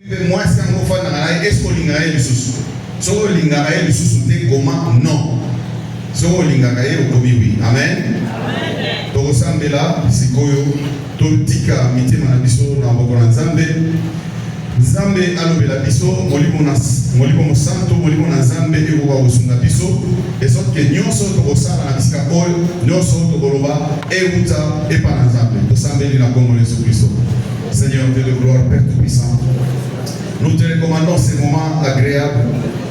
Moi, c'est un mot fondamental. Est-ce qu'on lingare le sous? Si on lingare le sous, c'est comment? Non. Si on lingare le commis, oui. Amen. Donc, ça me là, c'est quoi? Tout tika miti manabiso na bokona Nzambe. Nzambe alobela biso molimo mosanto molimo na Nzambe eko kosunga biso et sorte que nyonso tokosala na bisika oyo nyonso tokoloba euta epa na Nzambe. Tosambeli na kombo Yesu Kristo. Seigneur Dieu de gloire, Père Tout-Puissant, nous te recommandons ces moments agréables.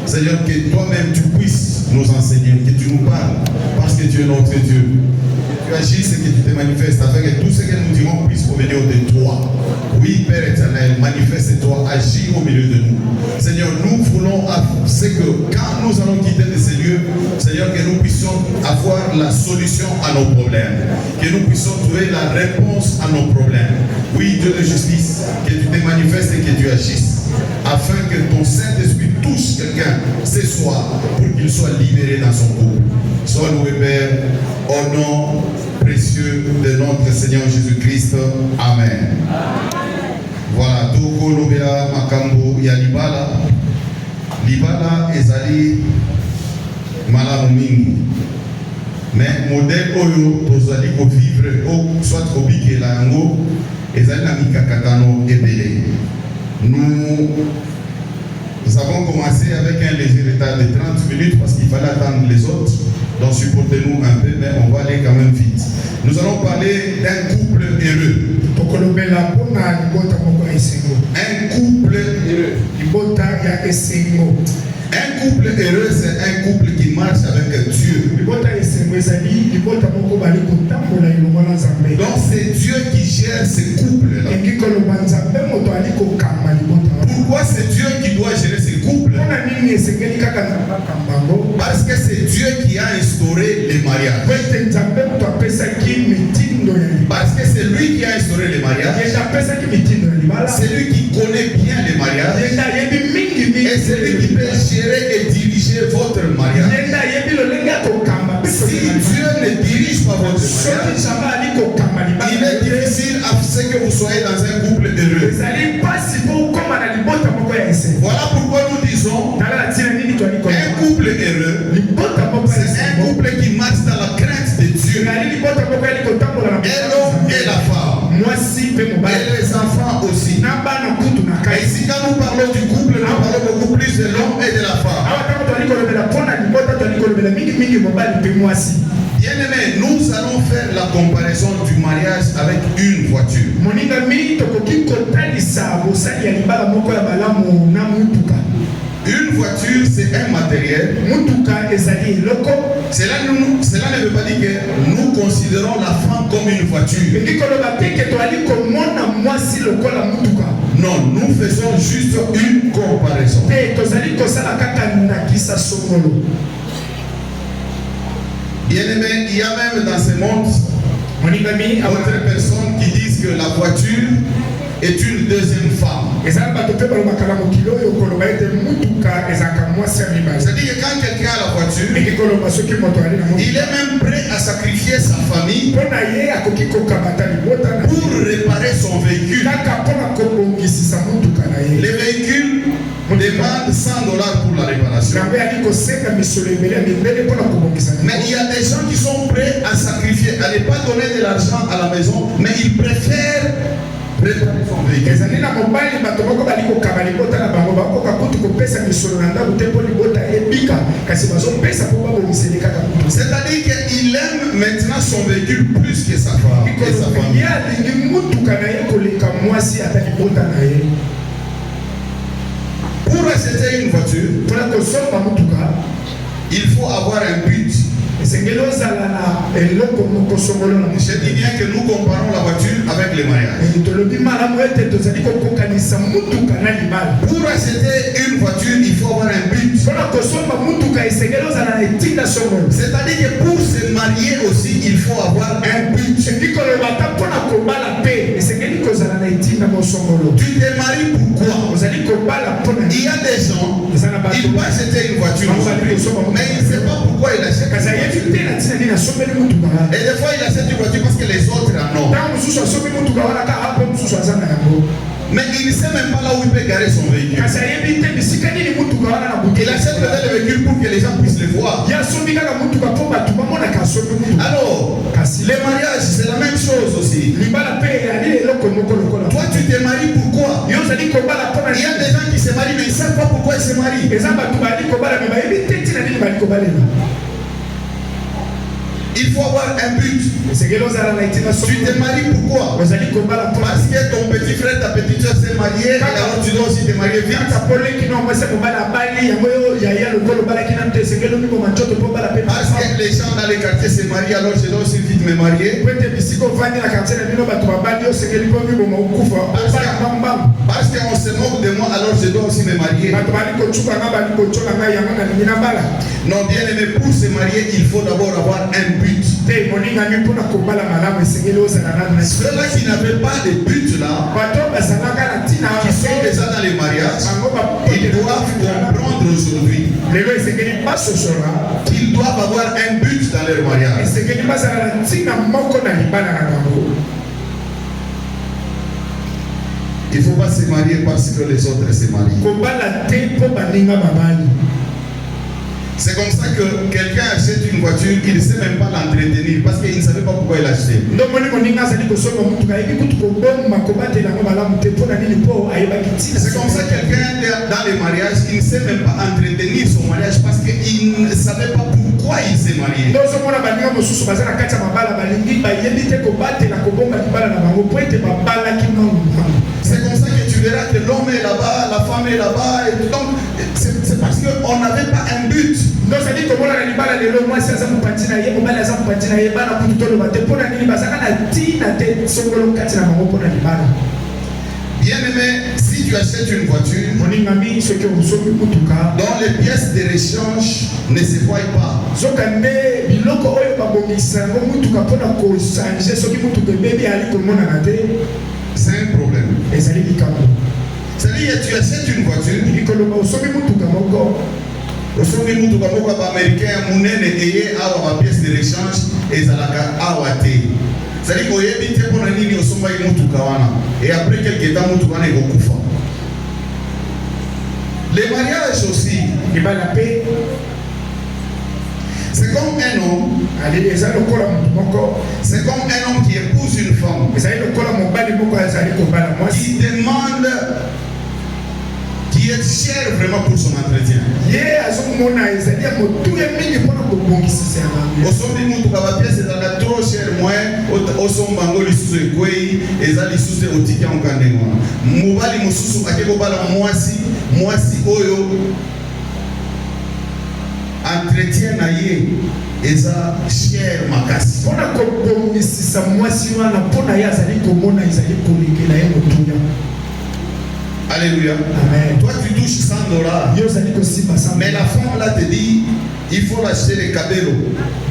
Seigneur, que toi-même tu puisses nous enseigner, que tu nous parles, parce que tu es notre Dieu. Tu agis et que tu te manifestes afin que tout ce que nous dirons puisse provenir de toi. Oui, Père éternel, manifeste-toi, agis au milieu de nous. Seigneur, nous voulons, c'est que quand nous allons quitter de ces lieux, Seigneur, que nous puissions avoir la solution à nos problèmes, que nous puissions trouver la réponse à nos problèmes. Oui, Dieu de justice, que tu te manifestes et que tu agisses, afin que ton Saint-Esprit touche quelqu'un ce soir pour qu'il soit libéré dans son couple. Sois loué, Père, au nom précieux de notre Seigneur Jésus-Christ. Amen. Voilà, Toko Lobela Makambo ya Libala. Libala ezali malamu mingi. Mais modèle oyo tozali ko vivre soit obike la yango ezali na mikakatano ebele. Nous avons commencé avec un léger retard de 30 minutes parce qu'il fallait attendre les autres. Donc supportez-nous un peu, mais on va aller quand même vite. Nous allons parler d'un couple heureux. Un couple heureux. Un couple heureux, c'est un couple qui marche avec Dieu. Donc c'est Dieu qui gère ce couple-là. Pourquoi c'est Dieu qui doit gérer ce couple? Parce que c'est Dieu qui a instauré les mariages. Parce que c'est lui qui a instauré les mariages. C'est lui qui connaît bien les mariages. Et c'est lui qui peut gérer et diriger votre mariage. Si Dieu ne dirige pas votre mariage, il est difficile à ce que vous soyez dans un couple heureux. Voilà pourquoi nous disons un couple heureux, c'est un couple qui marche dans la crainte de Dieu. Et l'homme et la femme. Et les enfants aussi. Et si quand nous parlons du couple, nous parlons beaucoup plus de l'homme et de la femme. Bien-aimés, nous allons faire la comparaison du mariage avec une voiture. Une voiture, c'est un matériel. Cela ne veut pas dire que nous considérons la femme comme une voiture. Non, nous faisons juste une comparaison. Bien-aimé, il y a même dans ce monde d'autres personnes qui disent que la voiture est une deuxième femme. C'est-à-dire que quand quelqu'un a la voiture, il est même prêt à sacrifier sa famille pour réparer son véhicule. Les véhicules demandent $100 pour la réparation. Mais il y a des gens qui sont prêts à sacrifier, à ne pas donner de l'argent à la maison, mais ils préfèrent réparer son véhicule. C'est-à-dire qu'il aime maintenant son véhicule plus que sa femme et sa famille. Pour acheter une voiture, il faut avoir un but. Je dis bien que nous comparons la voiture avec les mariages. Pour acheter une voiture, il faut avoir un but. C'est-à-dire que pour se marier aussi, il faut avoir un but. Tu te maries pourquoi? Il y a des gens, ils vont acheter une voiture, mais ils ne savent pas pourquoi ils achètent une voiture. Et des fois, il achète une voiture parce que les autres en ont. Mais il ne sait même pas là où il peut garer son véhicule. Il achète peut-être le véhicule pour que les gens puissent le voir. Alors, les mariages, c'est la même chose aussi. Toi, tu te maries pourquoi? Il y a des gens qui se marient, mais ils ne savent pas pourquoi ils se marient. Il faut avoir un but. Tu te maries pourquoi? Parce que ton petit frère, ta petite soeur s'est mariée, alors tu dois aussi te marier vite. Parce que les gens dans les quartiers se marient, alors je dois aussi vite me marier. Parce qu'on se moque de moi, alors je dois aussi me marier. Non, bien aimé, pour se marier, il faut d'abord avoir un but. Ceux-là qui n'avaient pas de but là, qui sont déjà dans les mariages, ils doivent comprendre aujourd'hui qu'ils doivent avoir un but dans leur mariage. Il ne faut pas se marier parce que les autres se marient. C'est comme ça que quelqu'un achète une voiture, il ne sait même pas l'entretenir parce qu'il ne savait pas pourquoi il l'achetait. C'est comme ça que quelqu'un dans les mariages, il ne sait même pas entretenir son mariage parce qu'il ne savait pas pourquoi il s'est marié. C'est comme ça que tu verras que l'homme est là-bas, la femme est là-bas. Donc, c'est parce qu'on n'avait pas un but. Bien aimé, si tu achètes une voiture dont les pièces de rechange ne se voient pas, c'est un problème. C'est-à-dire que tu achètes une voiture, américain, pièce de rechange, c'est-à-dire et après quelques temps, les mariages aussi, c'est comme un homme. C'est comme un homme qui épouse une femme, qui demande, qui est cher vraiment pour son entretien. Trop cher, entretien na ye eza cher makasi. Alléluia. Amen. Toi tu touches $100, mais la femme là te dit il faut l'acheter les cabello.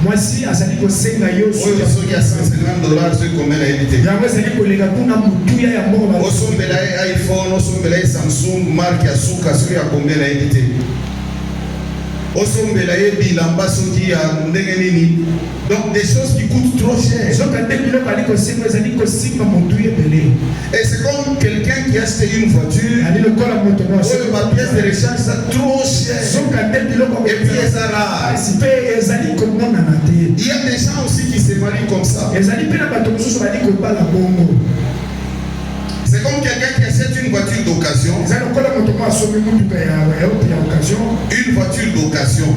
Moi si azali ko senga yo so ya $150 c'est combien la évité. Osombela iPhone, osombela Samsung, marque ya suka so ya combien la évité. Donc des choses qui coûtent trop cher. Et c'est comme quelqu'un qui a acheté une voiture, la pièce de rechange ça trop cher. Et puis ça rare. Il y a des gens aussi qui se marient comme ça. C'est comme quelqu'un qui achète une voiture d'occasion. Une voiture d'occasion.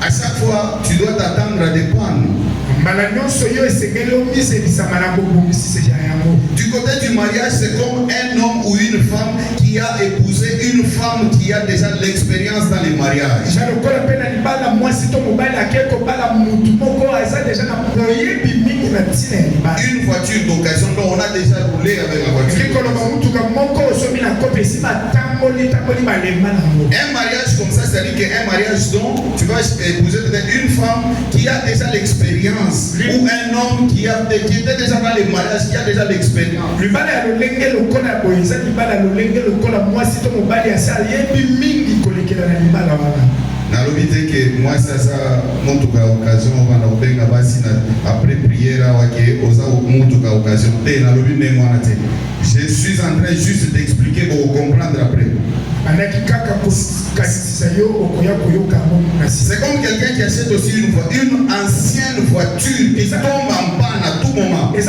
À chaque fois, tu dois t'attendre à des pannes. Du côté du mariage, c'est comme un homme ou une femme qui a épousé une femme qui a déjà l'expérience dans les mariages. Une voiture d'occasion, donc on a déjà roulé avec la voiture. Un mariage comme ça, c'est-à-dire qu'un mariage dont tu vas épouser une femme qui a déjà l'expérience, ou un homme qui était déjà dans les mariages, qui a déjà l'expérience. Nalobite que moi ça mon occasion on va obenga basi après prière wake oza mon occasion te nalobite moi na te. Je suis en train juste d'expliquer pour comprendre après. C'est comme quelqu'un qui achète aussi une ancienne voiture qui tombe en panne à tout moment. C'est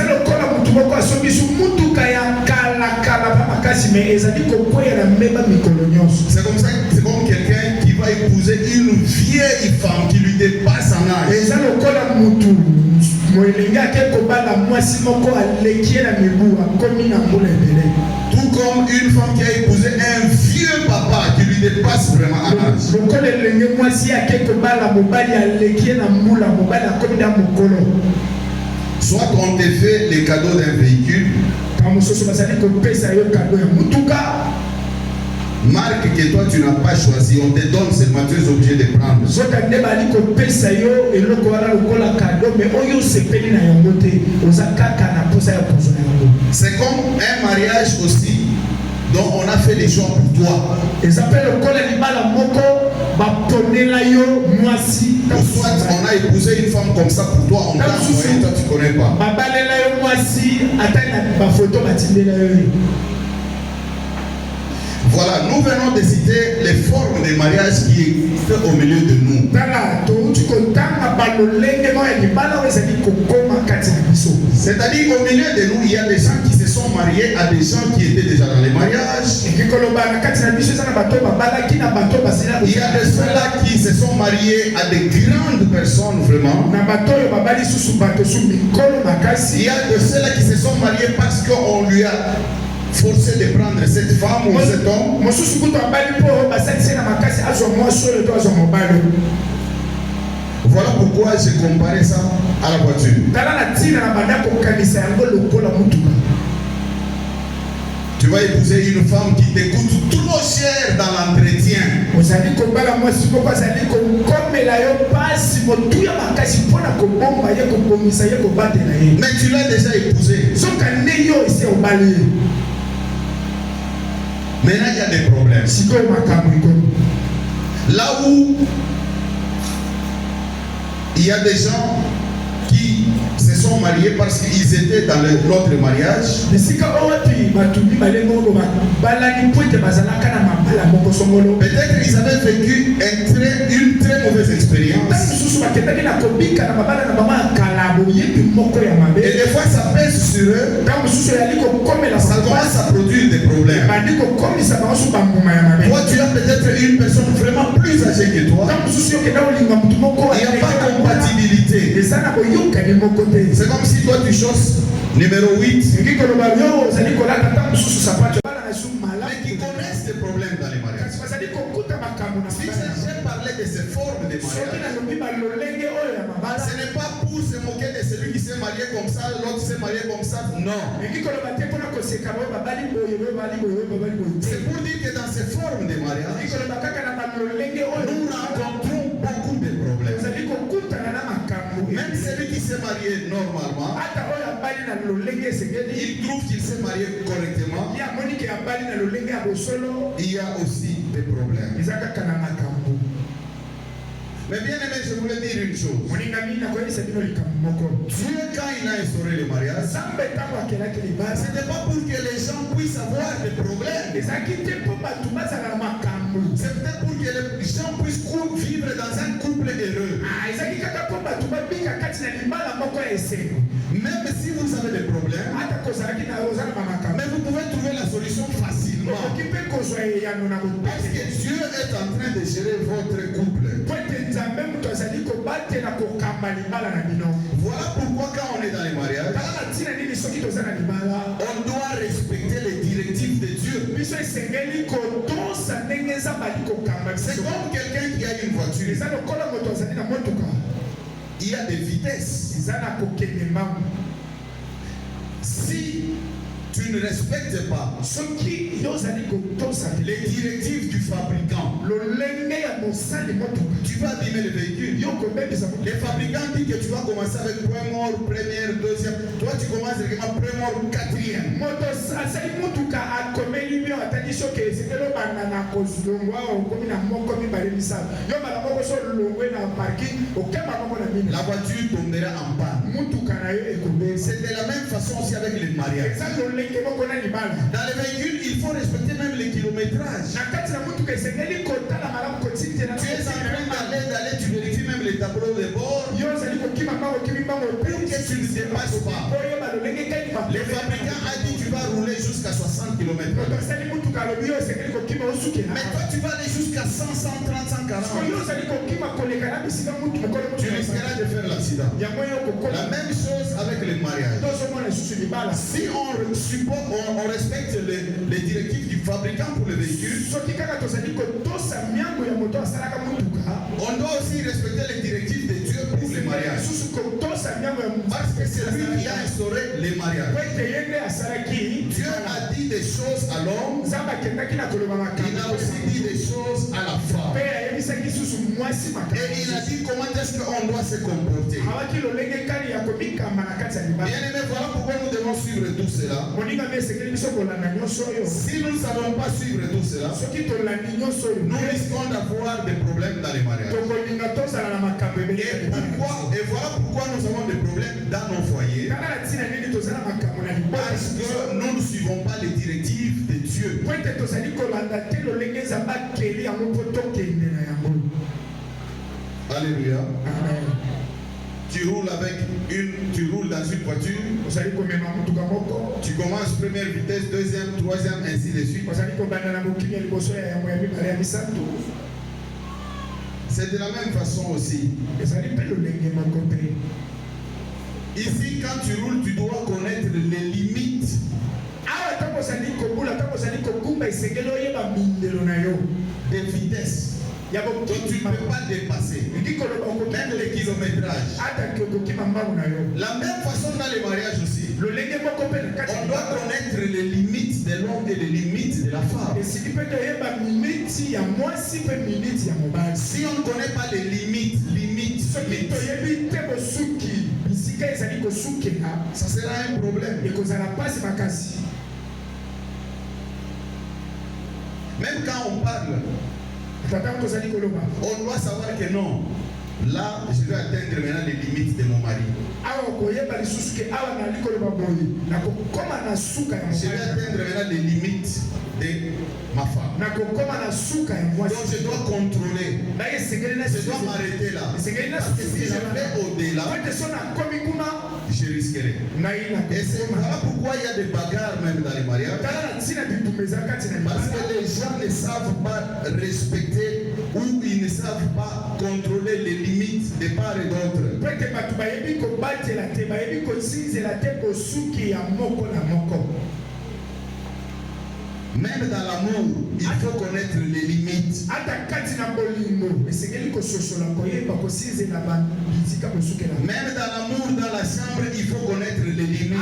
comme ça, c'est comme quelqu'un qui va épouser une vieille femme qui lui dépasse en âge. Tout comme une femme qui a épousé un vieux papa qui lui dépasse vraiment en âge. Soit on te fait les cadeaux d'un véhicule, marque que toi tu n'as pas choisi, on te donne seulement, tu es obligé de prendre. C'est comme un mariage aussi dont on a fait les choix pour toi. Ou soit on a épousé une femme comme ça pour toi, on t'a envoyé, toi tu connais pas. Voilà, nous venons de citer les formes de mariage qui existent au milieu de nous. C'est-à-dire qu'au milieu de nous, il y a des gens qui se sont mariés à des gens qui étaient déjà dans les mariages. Il y a de ceux-là qui se sont mariés à des grandes personnes vraiment. Il y a de ceux-là qui se sont mariés parce qu'on lui a forcé de prendre cette femme ou cet homme. Voilà pourquoi j'ai comparé ça à la voiture. Tu vas épouser une femme qui te coûte trop cher dans l'entretien. Mais tu l'as déjà épousée. Maintenant, il y a des problèmes. Là où il y a des gens qui se sont mariés parce qu'ils étaient dans l'autre mariage. Peut-être qu'ils avaient vécu une très mauvaise expérience. Et des fois ça pèse sur eux. Ça commence à produire des problèmes. Toi tu as peut-être une personne vraiment plus âgée que toi. Il n'y a pas de compatibilité. C'est comme si toi tu choses numéro 8. Mais qui connaissent des problèmes dans les mariages. Si j'ai parlé de ces formes de mariage, ce n'est pas pour se moquer de celui qui s'est marié comme ça, l'autre s'est marié comme ça. Non. C'est pour dire que dans ces formes de mariage, nous rencontrons beaucoup de problèmes. Même celui qui s'est marié normalement, il trouve qu'il s'est marié correctement. Il y a aussi des problèmes. Mais bien aimé, je voulais dire une chose. Dieu, quand il a instauré le mariage, ce n'était pas pour que les gens puissent avoir des problèmes. C'est peut-être pour que les gens puissent vivre dans un couple heureux. Même si vous avez des problèmes, mais vous pouvez trouver la solution facilement. Parce que Dieu est en train de gérer votre couple. Voilà pourquoi quand on est dans les mariages, on doit respecter les directives de Dieu. C'est comme quelqu'un qui a une voiture. Il y a des vitesses. Si tu ne respectes pas les directives du fabricant, tu vas abîmer le véhicule. Les fabricants disent que tu vas commencer avec premier mort, première, deuxième. Toi, tu commences avec premier mort, quatrième. La voiture tombera en panne. C'est de la même façon aussi avec les mariages. Dans les véhicules, il faut respecter même les kilométrages. Tu es en train d'aller, tu vérifies même les tableaux de bord pour que tu ne dépasses pas. Les fabricants ont dit tu vas rouler jusqu'à 60 km. Mais toi tu vas aller jusqu'à 100, 130, 140. Tu risqueras de faire l'accident. La même chose avec les mariages. Si on respecte les directives du fabricant pour le véhicule, on doit aussi respecter les directives de Dieu pour les mariages. Parce que c'est lui qui a instauré les mariages. Dieu a dit des choses à l'homme, il a aussi dit des choses à la femme. Et il a dit comment est-ce qu'on doit se comporter. Bien aimé, voilà pourquoi nous devons suivre tout cela. Si nous ne savons pas suivre tout cela, nous risquons d'avoir des problèmes dans les mariages. Et voilà pourquoi nous avons des problèmes dans nos foyers. Parce que nous ne suivons pas les directives de Dieu. Alléluia. Tu roules dans une voiture. Tu commences première vitesse, deuxième, troisième, ainsi de suite. C'est de la même façon aussi. Ici, quand tu roules, tu dois connaître les limites de vitesse. Que tu ne peux pas dépasser. Même les kilométrages. La même façon dans les mariages aussi. On doit connaître les limites de l'homme et les limites de la femme. Si on ne connaît pas les limites, ça sera un problème. Même quand on parle, on doit savoir que non. Là, je vais atteindre maintenant les limites de mon mari. Je vais atteindre maintenant les limites de ma femme. Donc je dois contrôler. Je dois m'arrêter là. Parce que si je vais au-delà, je risquerai. Et c'est voilà pourquoi il y a des bagarres même dans les mariages. Parce que les gens ne savent pas respecter ou ils ne savent pas contrôler les limites de part et d'autre. Même dans l'amour, il faut connaître les limites. Même dans l'amour, dans la chambre, il faut connaître les limites.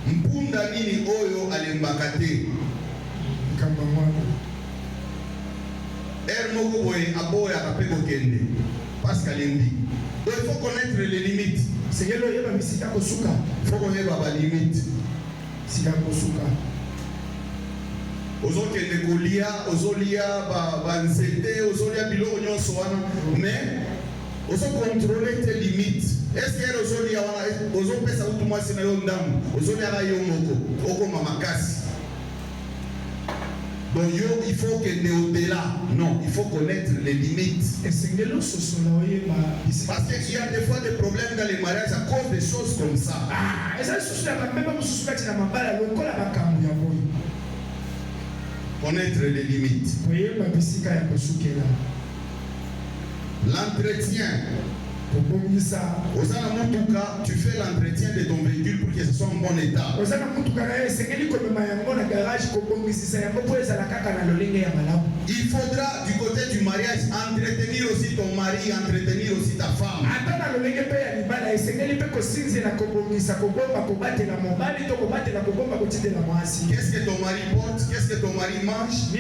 Mpunda nini oyo alembaka te. Moko boye aboya kapeko kende. Parce qu'alembi. Donc il faut connaître les limites. Il faut connaître les limites. Ozokende kolia, ozolia banzete, ozolia biloko nyonso wana, mais ozo contrôler tes limites. Est-ce que ozolia wana ozopesa utu mwasi na yo ndamu, ozolia na yo moko, okoma makasi. Donc il faut que au-delà, non, il faut connaître les limites. Parce qu'il y a des fois des problèmes dans les mariages à cause des choses comme ça. Connaître les limites. L'entretien. Tu fais l'entretien de ton véhicule pour que ce soit en bon état. Il faudra du côté du mariage entretenir aussi ton mari, entretenir aussi ta femme. Qu'est-ce que ton mari porte? Qu'est-ce que ton mari mange?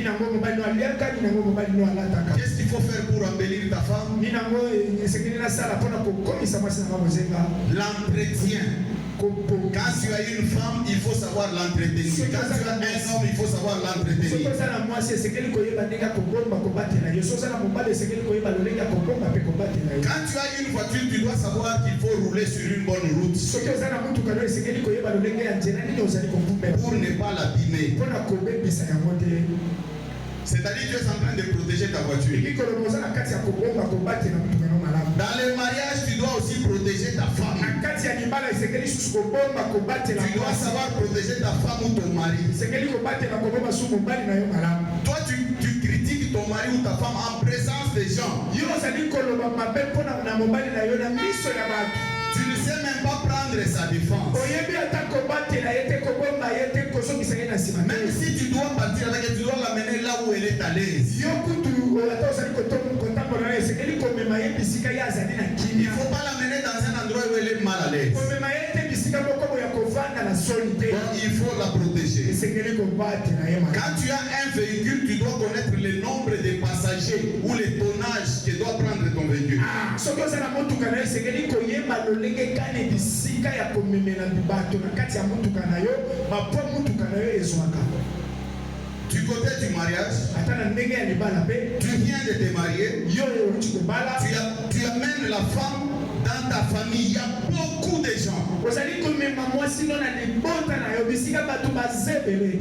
Qu'est-ce qu'il faut faire pour embellir ta femme? L'entretien. Quand tu as une femme, il faut savoir l'entretenir. Quand tu as un homme, il faut savoir l'entretenir. Quand tu as une voiture, tu dois savoir qu'il faut rouler sur une bonne route pour ne pas l'abîmer. C'est-à-dire que tu es en train de protéger ta voiture. Dans le mariage, tu dois aussi protéger ta femme. Tu dois savoir protéger ta femme ou ton mari. Toi, tu critiques ton mari ou ta femme en présence des gens. Tu ne sais même pas prendre sa défense. Même si tu dois partir avec elle, tu dois l'amener là où elle est à l'aise. Il ne faut pas l'amener dans un endroit où elle est mal à l'aise. Il faut la protéger. Quand tu as un véhicule, tu dois connaître le nombre de passagers ou le tonnage que doit prendre ton véhicule. Du côté du mariage, tu viens de te marier, tu amènes la femme dans ta famille. Il y a beaucoup de gens.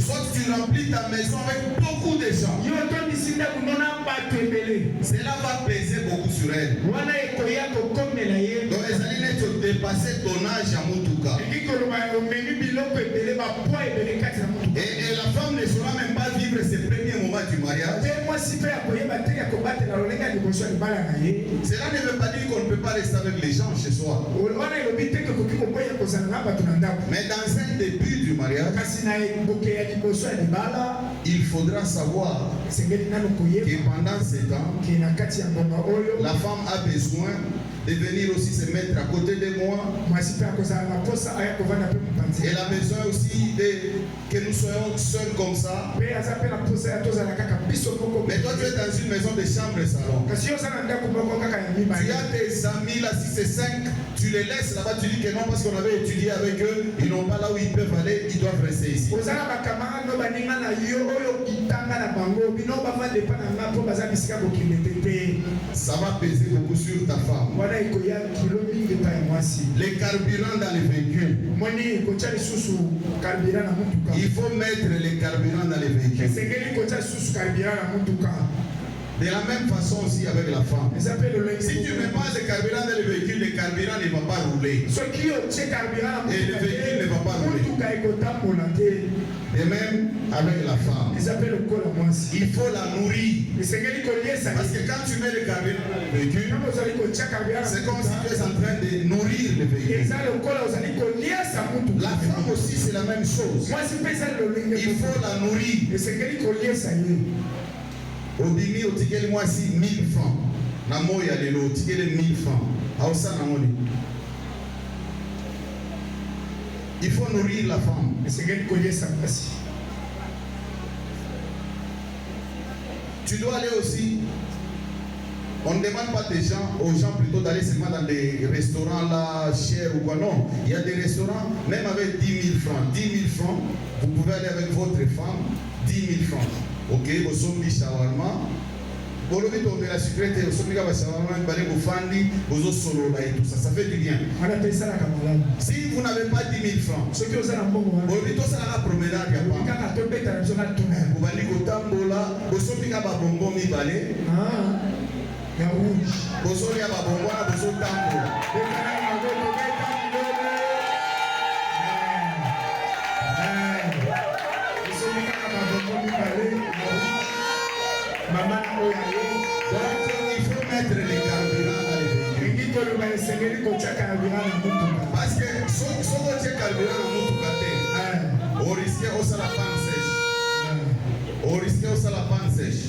Soit tu remplis ta maison avec beaucoup de gens. Cela va peser beaucoup sur elle. Donc les années tu dépasser ton âge à Mutuka. Et la femme ne saura même pas vivre ses premiers moments du mariage. Cela ne veut pas dire qu'on ne peut pas rester avec les gens chez soi. Mais dans un début du mariage, il faudra savoir que pendant ce temps, la femme a besoin de venir aussi se mettre à côté de moi. Elle a besoin aussi que nous soyons seuls comme ça. Mais toi tu es dans une maison de chambre et salon. Tu as tes amis là, si c'est 5, tu les laisses là-bas, tu dis que non parce qu'on avait étudié avec eux, ils n'ont pas là où ils peuvent aller, ils doivent rester ici. Ça va peser beaucoup sur ta femme. Les carburants dans les véhicules. Il faut mettre les carburants dans les véhicules. De la même façon aussi avec la femme. Si tu ne mets pas le carburant dans le véhicule, le carburant ne va pas rouler. Et le véhicule ne va pas rouler. Et même avec la femme. Il faut la nourrir. Parce que quand tu mets le carburant dans le véhicule, c'est comme si tu es en train de nourrir le véhicule. La femme aussi c'est la même chose. Il faut la nourrir. Obimi otikeli mwasi 1000 francs. Na moya lelo otikeli 1000 francs. Aosa na moni. Il faut nourrir la femme. Tu dois aller aussi. On ne demande pas aux gens plutôt d'aller seulement dans des restaurants là, chers ou quoi. Non, il y a des restaurants, même avec 10 000 francs. 10 000 francs, vous pouvez aller avec votre femme, 10 000 francs. Ok, vous sommes shawarma. Vous avez la sécurité, vous sommes shawarma, vous fandi, vous solo là et tout ça, ça fait du bien. Si vous n'avez pas 10 000 francs, vous avez tout ça la promenade, vous allez au tambola, vous sommes bonbon mi balé. Vous sommes bonbon, vous sommes tambola. Donc il faut mettre les carburants dans les véhicules. Parce que si vous avez carburant dans on risque aussi la panne sèche. On risque aussi la panne sèche.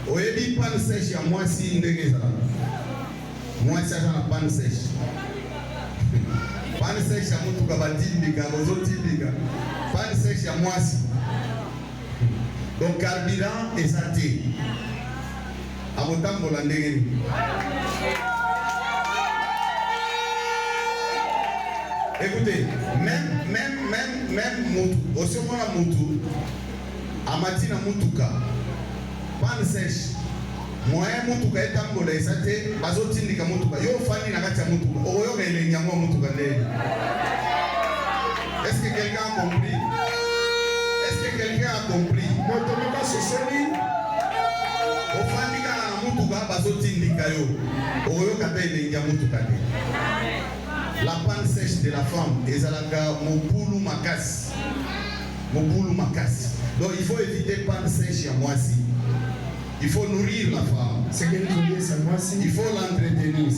On dit panne sèche à moi si ndenge ça. Moi ça la panne sèche. Pas de sexe à Moutouka Batindika, Bozotindika. Pas de sexe à Moisi. Donc, carburant est santé. À Motam Bolandé. Écoutez, même Moutou, aussi on a Moutou, à Matina Moutouka, pas de sèche. Moi, Moutouka est un bolé, ça t'est, Bazotini Kamoutuka, yo Fanny Nagacha Moutouka, Oyo et les Nyamo Moutouka. Est-ce que quelqu'un a compris? Est-ce que quelqu'un a compris? Motomoka Sosoli, au Fanny Kamoutuka, Bazotini Kayo, Oyo Kate et les Nyamo Moutouka. La panne sèche de la femme, ezalaka mopulu makasi. Mopulu makasi. Donc il faut éviter panne sèche à moisi. Il faut nourrir la femme. Il faut l'entretenir.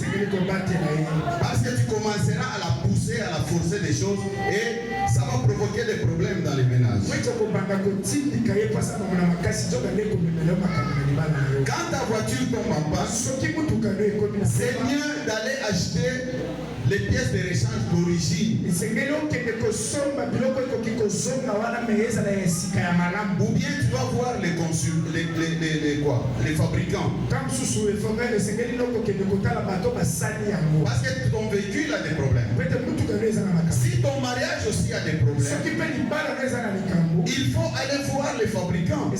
Parce que tu commenceras à la pousser, à la forcer des choses et ça va provoquer des problèmes dans les ménages. Quand ta voiture tombe en panne, c'est mieux d'aller acheter les pièces de rechange d'origine. Ou bien tu vas voir les fabricants. Parce que ton véhicule a des problèmes. Si ton mariage aussi a des problèmes, il faut aller voir les fabricants. Donc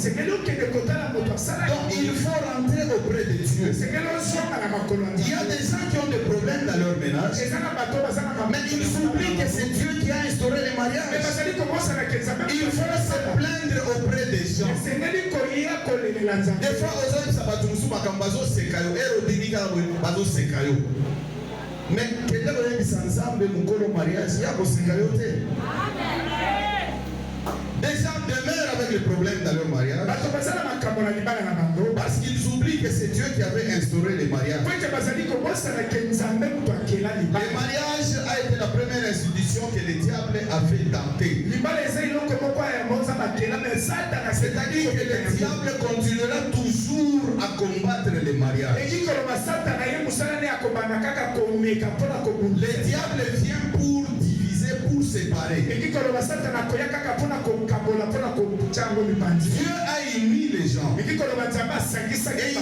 il faut rentrer auprès de Dieu. Il y a des gens qui ont des problèmes dans leur ménage, mais ils oublient que c'est Dieu qui a instauré les mariages. Il faut se plaindre auprès des gens. Des fois, aux hommes, ça va tout le monde. Mais quelqu'un qui s'ensemble, nous mariage, il y a aussi des gens demeurent avec les problèmes dans leur mariage parce qu'ils oublient que c'est Dieu qui avait instauré les mariages. Le mariage a été la première institution que le diable avait tentée. C'est-à-dire que le diable continuera toujours à combattre les mariages. Le diable vient pour diviser, pour séparer. Dieu a uni les gens. Et il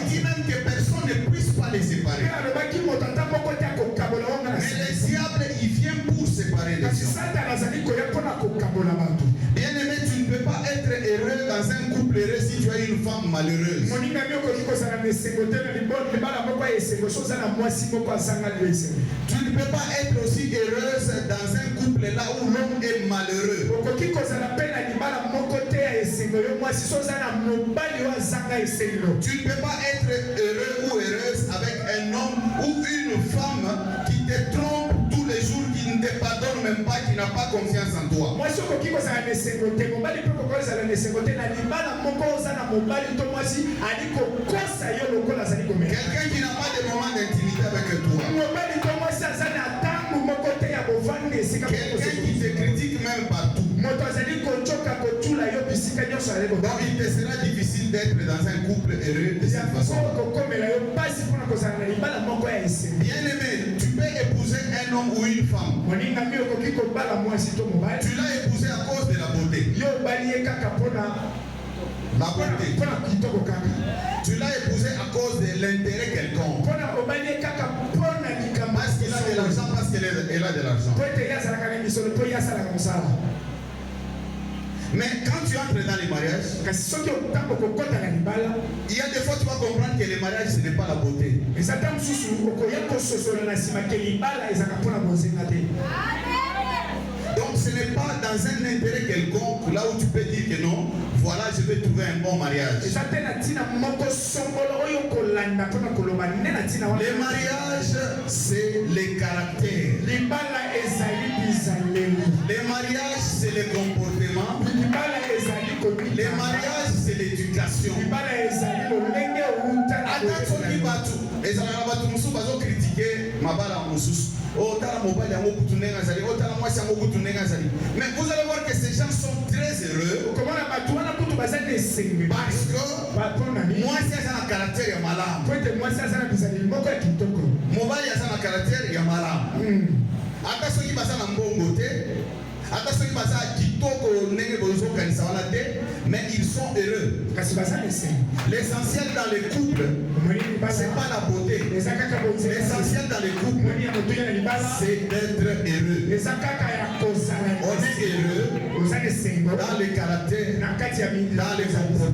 dit même que personne ne puisse pas les séparer. Mais le diable, il vient pour séparer les gens. Bien aimé, tu ne peux pas être heureux dans un couple heureux si tu as une femme malheureuse. Tu ne peux pas être aussi heureuse dans un couple là où l'homme est malheureux. Tu ne peux pas être heureux ou heureuse avec un homme ou une femme qui te trompe tous les jours, qui ne te pardonne même pas, qui n'a pas confiance en toi. Quelqu'un qui n'a pas de moment d'intimité avec toi. Quelqu'un qui te critique même partout. Donc il te sera difficile d'être dans un couple heureux de cette façon. Bien aimé, tu peux épouser un homme ou une femme. Tu l'as épousé à cause de la beauté. La beauté. Tu l'as épousé à cause de l'intérêt quelconque. Parce qu'il a de l'argent, parce qu'elle a de l'argent. Mais quand tu entres dans les mariages, il y a des fois tu vas comprendre que les mariages ce n'est pas la beauté. Donc ce n'est pas dans un intérêt quelconque là où tu peux dire que non, voilà, je vais trouver un bon mariage. Le mariage, c'est les caractères. Le mariage, c'est le comportement. Le mariage, c'est l'éducation. Mais vous allez voir que ces gens sont très heureux parce que moi c'est un caractère malam. Mobile c'est un caractère malam. ata soki baza na mbongo te, ata soki baza kitoko ndenge bozo kanisa wana te, mais ils sont heureux. L'essentiel dans les couples, c'est pas la beauté. L'essentiel dans les couples, c'est d'être heureux. On est heureux dans les caractères, dans les comportements.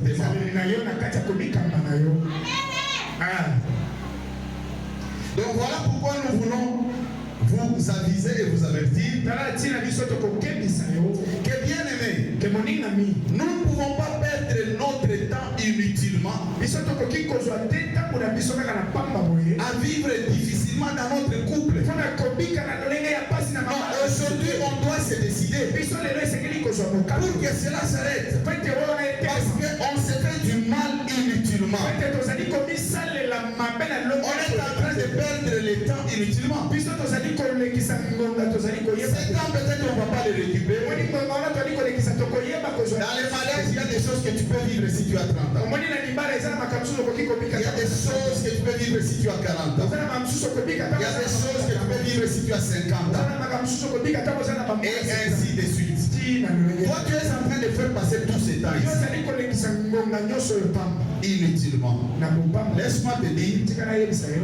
Donc voilà pourquoi nous voulons vous aviser et vous avertir que bien aimé, nous ne pouvons pas perdre notre temps inutilement à vivre difficilement dans notre couple. Aujourd'hui on doit se décider pour que cela s'arrête, parce qu'on se fait du mal inutilement. On est en train de perdre le temps inutilement. Cet temps peut-être on ne va pas le récupérer. Dans les mariages, il y a des choses que tu peux vivre si tu as 30 ans. Il y a des choses que tu peux vivre si tu as 40 ans. Il y a des choses que tu peux vivre si tu as 50 ans. Et ainsi de suite. Toi, tu es en train de faire passer tout ce temps ici inutilement. Laisse-moi te dire,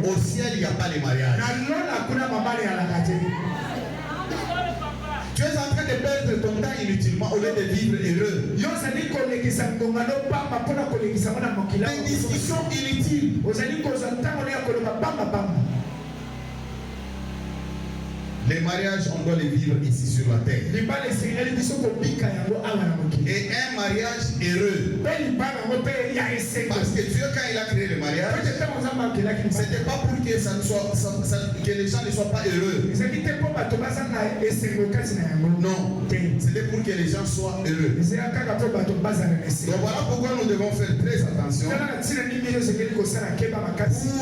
au ciel, il n'y a pas les mariages. Tu es en train de perdre ton temps inutilement au lieu de vivre heureux. Des discussions inutiles. Les mariages, on doit les vivre ici sur la terre. Et un mariage heureux. Parce que Dieu, quand il a créé le mariage, c'était pas pour que, que les gens ne soient pas heureux. Non, c'était pour que les gens soient heureux. Donc voilà pourquoi nous devons faire très attention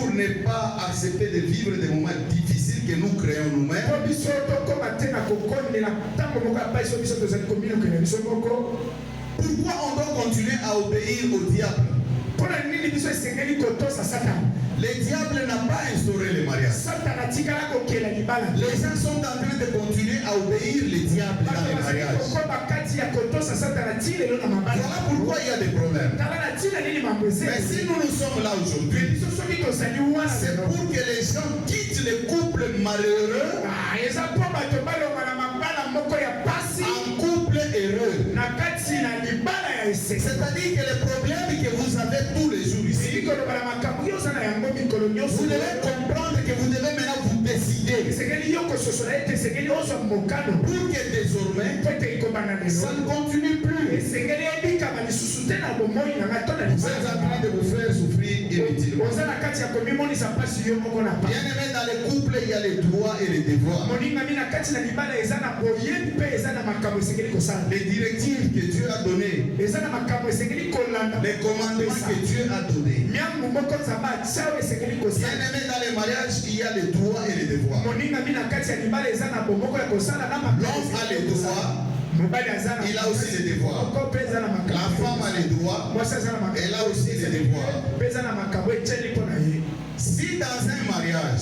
pour ne pas accepter de vivre des moments difficiles que nous créons nous-mêmes. Pourquoi on doit continuer à obéir au diable? Le diable n'a pas instauré le mariage. Les gens sont en train de continuer à obéir le diable dans le mariage. Voilà pourquoi il y a des problèmes. Mais si nous sommes là aujourd'hui, c'est pour que les gens quittent les couples malheureux en couple heureux. C'est-à-dire que les problèmes que vous avez tous les jours ici, vous devez comprendre que vous devez maintenant vous décider pour que désormais ça ne continue plus. Vous êtes en train de vous faire souffrir inutilement. Bien aimé, dans les couples, il y a les droits et les devoirs. Les directives que Dieu a données, les commandements que Dieu a donnés. Bien aimé, dans les mariages, il y a les droits et les devoirs. L'homme a les droits, il a aussi les devoirs. La femme a les droits, elle a aussi les devoirs. Si dans un mariage,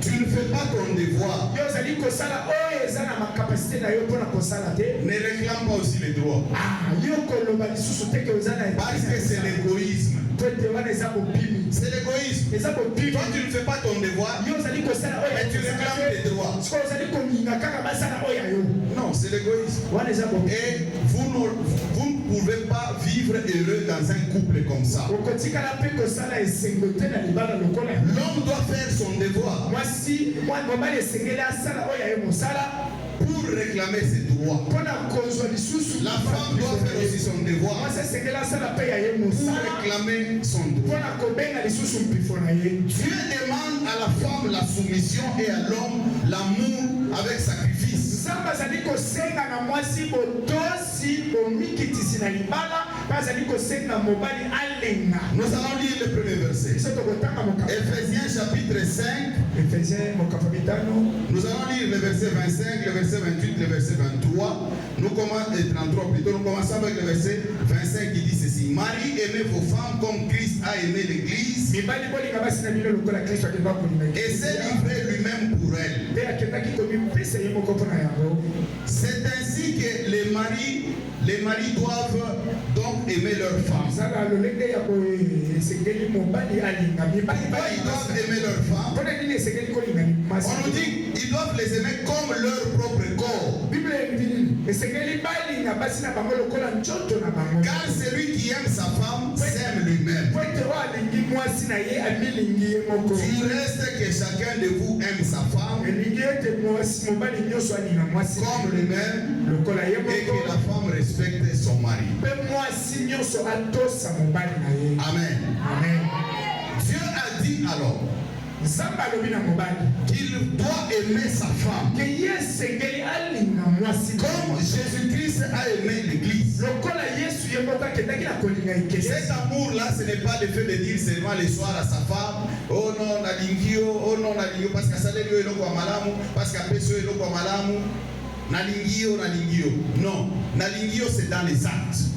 tu ne fais pas ton devoir, ne réclame pas aussi les droits. Parce que c'est l'égoïsme. C'est l'égoïsme. Toi, tu ne fais pas ton devoir, mais tu réclames tes droits. Non, c'est l'égoïsme. Et vous ne pouvez pas vivre heureux dans un couple comme ça. L'homme doit faire son devoir pour réclamer ses droits. La femme doit faire aussi son devoir pour réclamer son droit. Dieu demande à la femme la soumission et à l'homme l'amour avec sacrifice. Nous allons lire le premier verset. Ephésiens chapitre 5. Nous allons lire le verset 25, le verset 28, le verset 23. Nous commençons, et 33 plutôt. Nous commençons avec le verset 25 qui dit ceci. Marie, aimez vos femmes comme Christ a aimé l'Église et s'est livré lui-même pour elle. C'est ainsi que les maris doivent donc aimer leur femme. Pourquoi ils doivent aimer leur femme? On nous dit qu'ils doivent les aimer comme leur propre corps. Car celui qui aime sa femme s'aime lui-même. Il reste que chacun de vous aime sa femme comme lui-même et que la femme respecte son mari. Amen. Dieu a dit alors qu'il doit aimer sa femme comme Jésus-Christ a aimé l'église. Cet amour-là, ce n'est pas le fait de dire seulement le soir à sa femme, oh non, Nalingio, oh non, Nalingio, parce que ça n'est pas le malamu, parce qu'à Peso est le malamu, Nalingio. Non, Nalingio c'est dans les actes.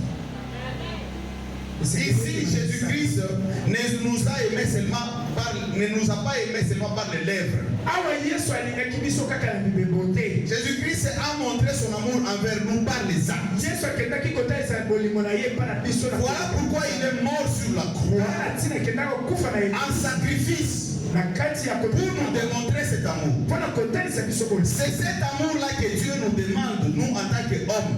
Ici, Jésus-Christ ne nous a aimé seulement ne nous a pas aimé seulement par les lèvres. Jésus-Christ a montré son amour envers nous par les actes. Voilà pourquoi il est mort sur la croix en sacrifice pour nous démontrer cet amour. C'est cet amour-là que Dieu nous demande, nous en tant qu'hommes.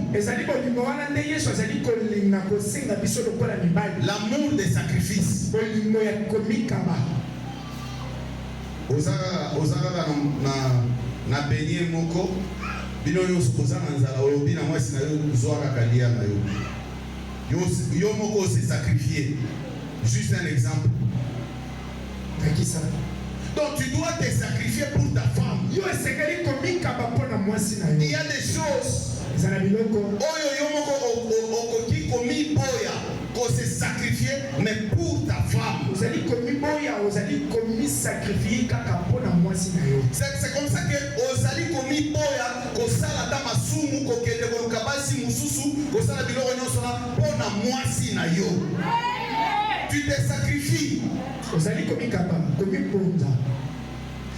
L'amour des sacrifices. Ozaka na benye moko bino yo sukoza na nzala olobi na mwasi na yo zoaka kalia na yo yo moko se sacrifier. Juste un exemple. Donc tu dois te sacrifier pour ta femme. Il y a des choses qu'on se sacrifier, mais pour ta femme. C'est comme ça que ozali komi boya ko sala ta masumu ko kende ko kabasi mususu ko sala biloko nyonso na pona mwasi na yo. Tu te sacrifies.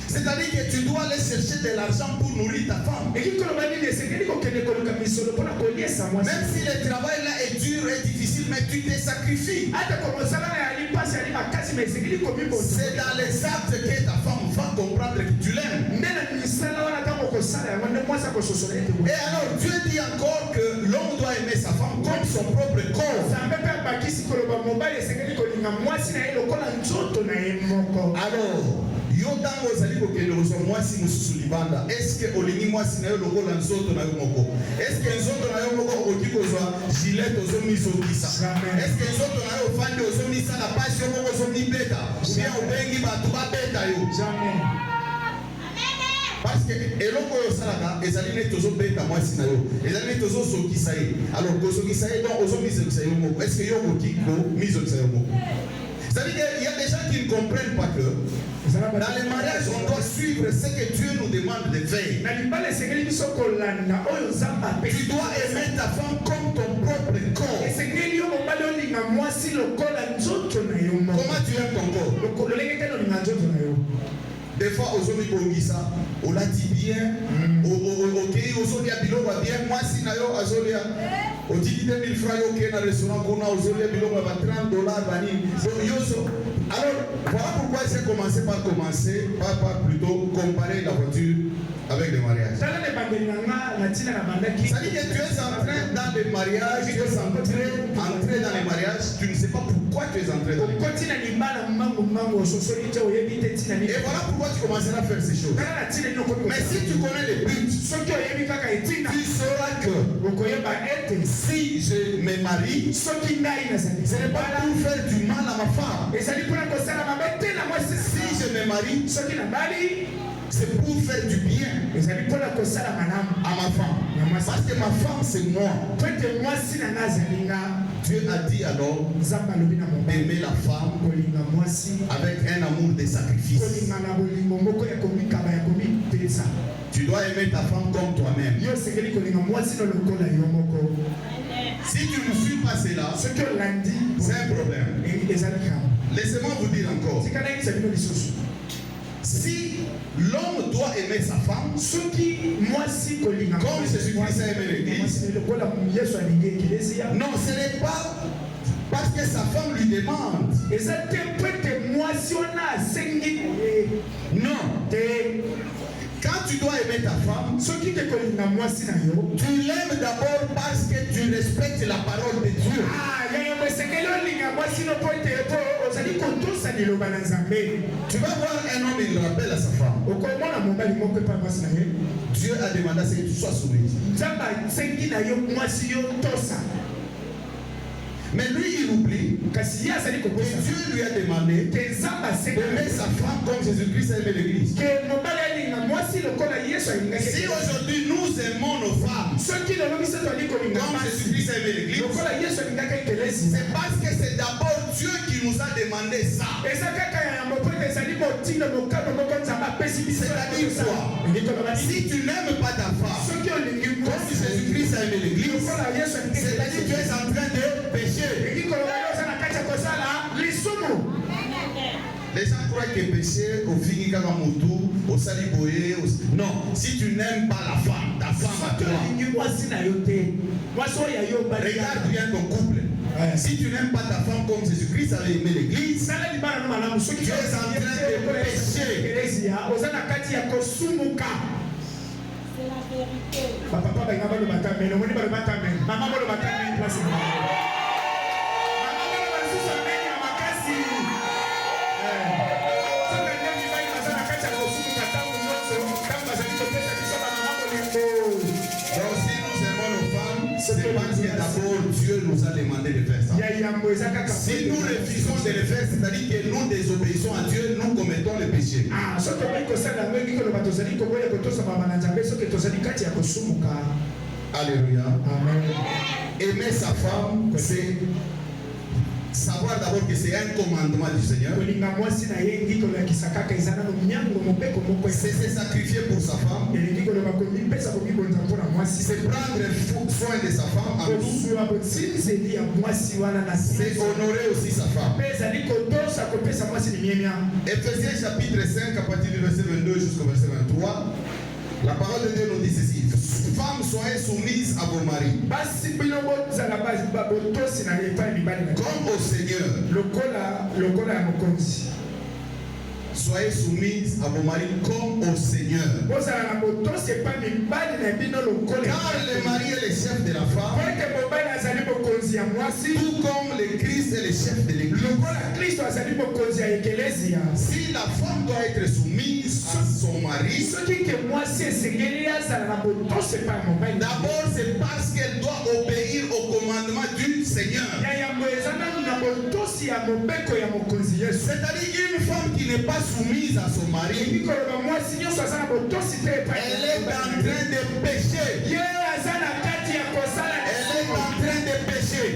C'est-à-dire que tu dois aller chercher de l'argent pour nourrir ta femme. Même si le travail là est dur et difficile, mais tu te sacrifies. C'est dans les actes que ta femme va comprendre que tu l'aimes. Et alors Dieu dit encore que l'homme doit aimer sa femme comme son propre corps. Alors yo tango ozali kokende kozwa mwasi mosusu libanda, eske olingi mwasi na yo lokola nzoto na yo moko? Eske nzoto na yo moko okoki kozwa gilet ozomizokisa? Eske nzoto na yo ofandi ozomisala pasi yo moko ozomibeta bien obengi bato babeta yo? Parce que eloko oyo osalaka ezali neti ozobeta mwasi na yo, ezali neti ozozokisa ye. Alors kozokisa ye donc ozomizokisa yo moko, eske yo okoki komizokisa yo moko? C'est-à-dire qu'il y a des gens qui ne comprennent pas que dans les mariages, on doit suivre ce que Dieu nous demande de faire. Tu dois aimer ta femme comme ton propre corps. Comment tu aimes ton corps? Des fois, on l'a dit bien, aujourd'hui, bien, moi, si nayo, azolia, on dit 2000 francs, ok, dans le restaurant, on a aujourd'hui, $30, alors, voilà pourquoi j'ai commencé par plutôt comparer la voiture avec le mariage. Ça dit que tu es entré dans le mariage, tu es entré dans le mariage, tu ne sais pas pourquoi tu es entré dans le mariage. Et voilà pourquoi tu commenceras à faire ces choses. Mais si tu connais le but, tu sauras que si je me marie, ce n'est pas pour faire du mal à ma femme. Si je me marie, c'est pour faire du bien à ma femme. Parce que ma femme, c'est moi. Dieu a dit alors d'aimer la femme avec un amour de sacrifice. Tu dois aimer ta femme comme toi-même. Si tu ne suis pas cela, c'est un problème. Laissez-moi vous dire encore. Si l'homme doit aimer sa femme comme Jésus-Christ a aimé l'église. Non, ce n'est pas parce que sa femme lui demande. Non. Quand tu dois aimer ta femme, tu l'aimes d'abord parce que tu respectes la parole de Dieu. Tu vas voir un homme, il rappelle à sa femme. Dieu a demandé à ce que tu sois soumis. Mais lui, il oublie que Dieu lui a demandé d'aimer sa femme comme Jésus-Christ a aimé l'église. Si aujourd'hui nous aimons nos femmes comme Jésus-Christ a aimé l'église, c'est parce que c'est d'abord Dieu qui nous a demandé ça. C'est-à-dire quoi? Si tu n'aimes pas ta femme comme Jésus-Christ a aimé l'église, c'est-à-dire que tu es en train de pécher. Les gens croient que péché au fini kakamotu, au saliboye. Non, si tu n'aimes pas la femme, ta femme à toi. Regarde bien ton couple. Si tu n'aimes pas ta femme comme Jésus-Christ a aimé l'église, tu es en train de pécher. C'est parce que d'abord Dieu nous a demandé de faire ça. Si nous refusons de le faire, c'est-à-dire que nous désobéissons à Dieu, nous commettons le péché. Alléluia. Aimer sa femme, c'est savoir d'abord que c'est un commandement du Seigneur. C'est se sacrifier pour sa femme. C'est prendre soin de sa femme. C'est honorer aussi sa femme. Ephésiens chapitre 5 à partir du verset 22 jusqu'au verset 23. La parole de Dieu nous dit ceci. Femmes, soyez soumises à vos maris comme au Seigneur. Soyez soumises à vos maris comme au Seigneur. Car le mari est le chef de la femme, tout comme le Christ est le chef de l'église. Si la femme doit être soumise à son mari, d'abord c'est parce qu'elle doit obéir au commandement du Seigneur. C'est-à-dire une femme qui n'est pas soumise à son mari, elle est en train de pécher. Elle est en train de pécher.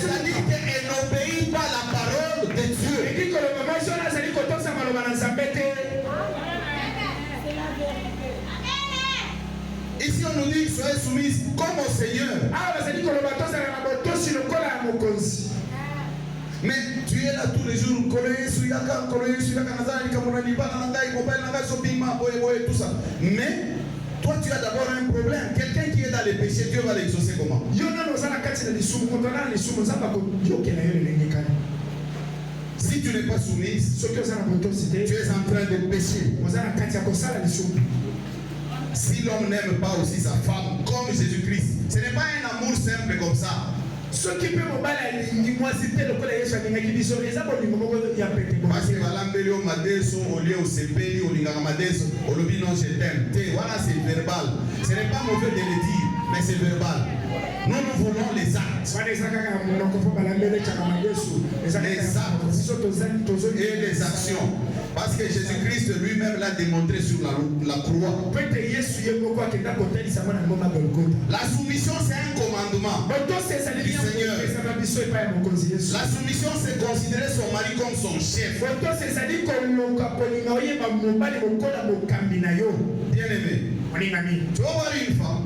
C'est-à-dire qu'elle n'obéit pas à la parole de Dieu. Ici on nous dit soyez soumise comme au Seigneur. Mais tu es là tous les jours, tout ça. Mais toi tu as d'abord un problème. Quelqu'un qui est dans les péchés, Dieu va l'exaucer comment? Si tu n'es pas soumise, tu es en train de pécher. Si l'homme n'aime pas aussi sa femme comme Jésus-Christ, ce n'est pas un amour simple comme ça. Parce que balambeli au madeso, au lieu au sepeli, au lingama madeso, au lobby non je t'aime. Voilà, c'est verbal. Ce n'est pas mauvais de le dire, mais c'est verbal. Nous voulons les actes. Et les actions. Parce que Jésus-Christ lui-même l'a démontré sur la croix. La soumission, c'est un commandement du Seigneur. La soumission, c'est considérer son mari comme son chef. Bien aimé, Tu vas voir une femme,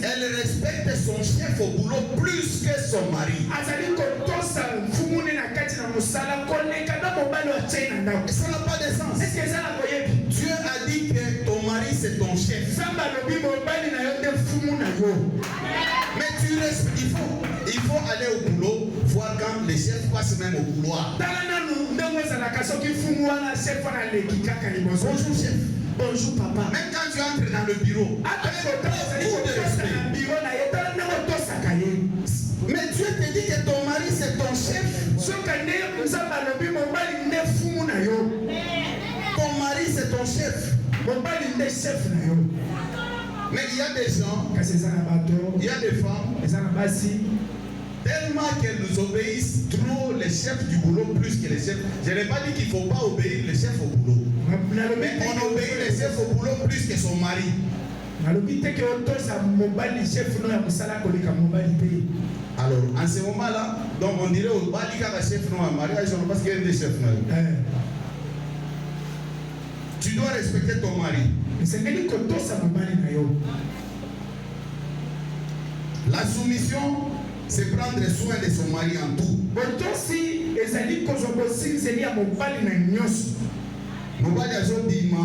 elle respecte son chef au boulot plus que son mari. Ça n'a pas de sens. Dieu a dit que ton mari c'est ton chef. Mais il faut aller au boulot, voir quand les chefs passent même au couloir. Bonjour chef. Bonjour papa. Même quand tu entres dans le bureau, avec beaucoup de respect. Mais Dieu te dit que ton mari c'est ton chef. Ton mari c'est ton chef. Mais il y a des gens, il y a des femmes, tellement qu'elles nous obéissent trop les chefs du boulot plus que les chefs. Je n'ai pas dit qu'il ne faut pas obéir les chefs au boulot. Mais on obéit les chefs au boulot plus que son mari. Alors, en ce moment-là, donc on dirait au bali qu'un chef non à mariage, parce qu'il y a des chefs. Tu dois respecter ton mari. La soumission, c'est prendre soin de son mari en tout. Mobali azondima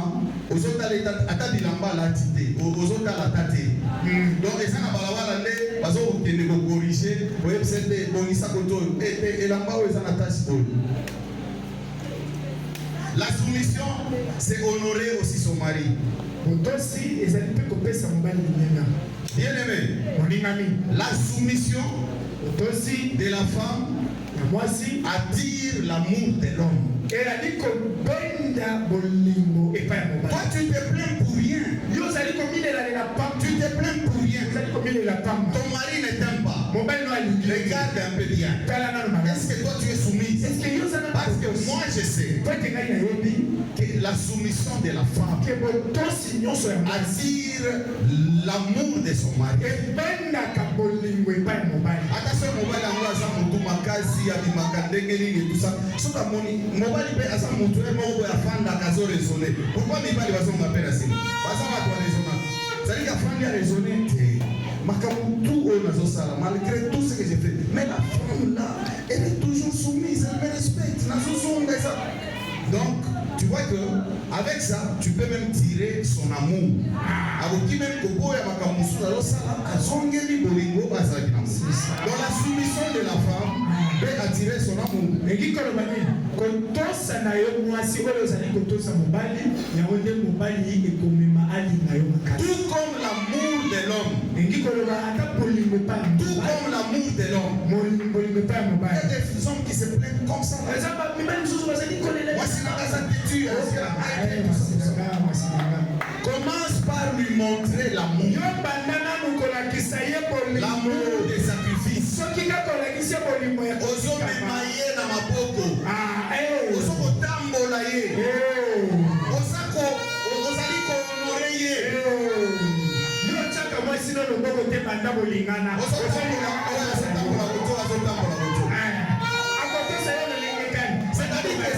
ozotala ata bilamba alati te ozotala tate donc eza na balabala nde bazokende kokorige oyebisa ete ebongisa koto oyo elamba oyo eza na tasi oyo. La soumission c'est honorer aussi son mari. Bien aimé, la soumission de la femme attire l'amour de l'homme. Toi tu te plains pour rien. Tu te plains pour rien. Ton mari ne t'aime pas. Regarde un peu bien. Est-ce que toi tu es soumise? Parce que moi je sais que la soumission de la femme attire l'amour de son mari. Attention, mobali yango aza motu makasi ya bimaka ndenge nini tout ça. Soka moni mobali pe aza motu moko ya fanda kazo raisonner. Pourquoi mibali bazonga pe na sima? Baza bato ba raisonner. C'est-à-dire que fanda ya raisonner makamu tout au nazo sala malgré tout ce que j'ai fait. Mais la femme là, elle est toujours soumise, elle me respecte. Nazo zonga ça. Donc, tu vois que avec ça, tu peux même tirer son amour. Donc la soumission de la femme peut attirer son amour. Tout comme l'amour de l'homme. Tout comme l'amour de l'homme. Il y a des hommes qui se plaignent comme ça. Commence par lui montrer l'amour. L'amour des sacrifices.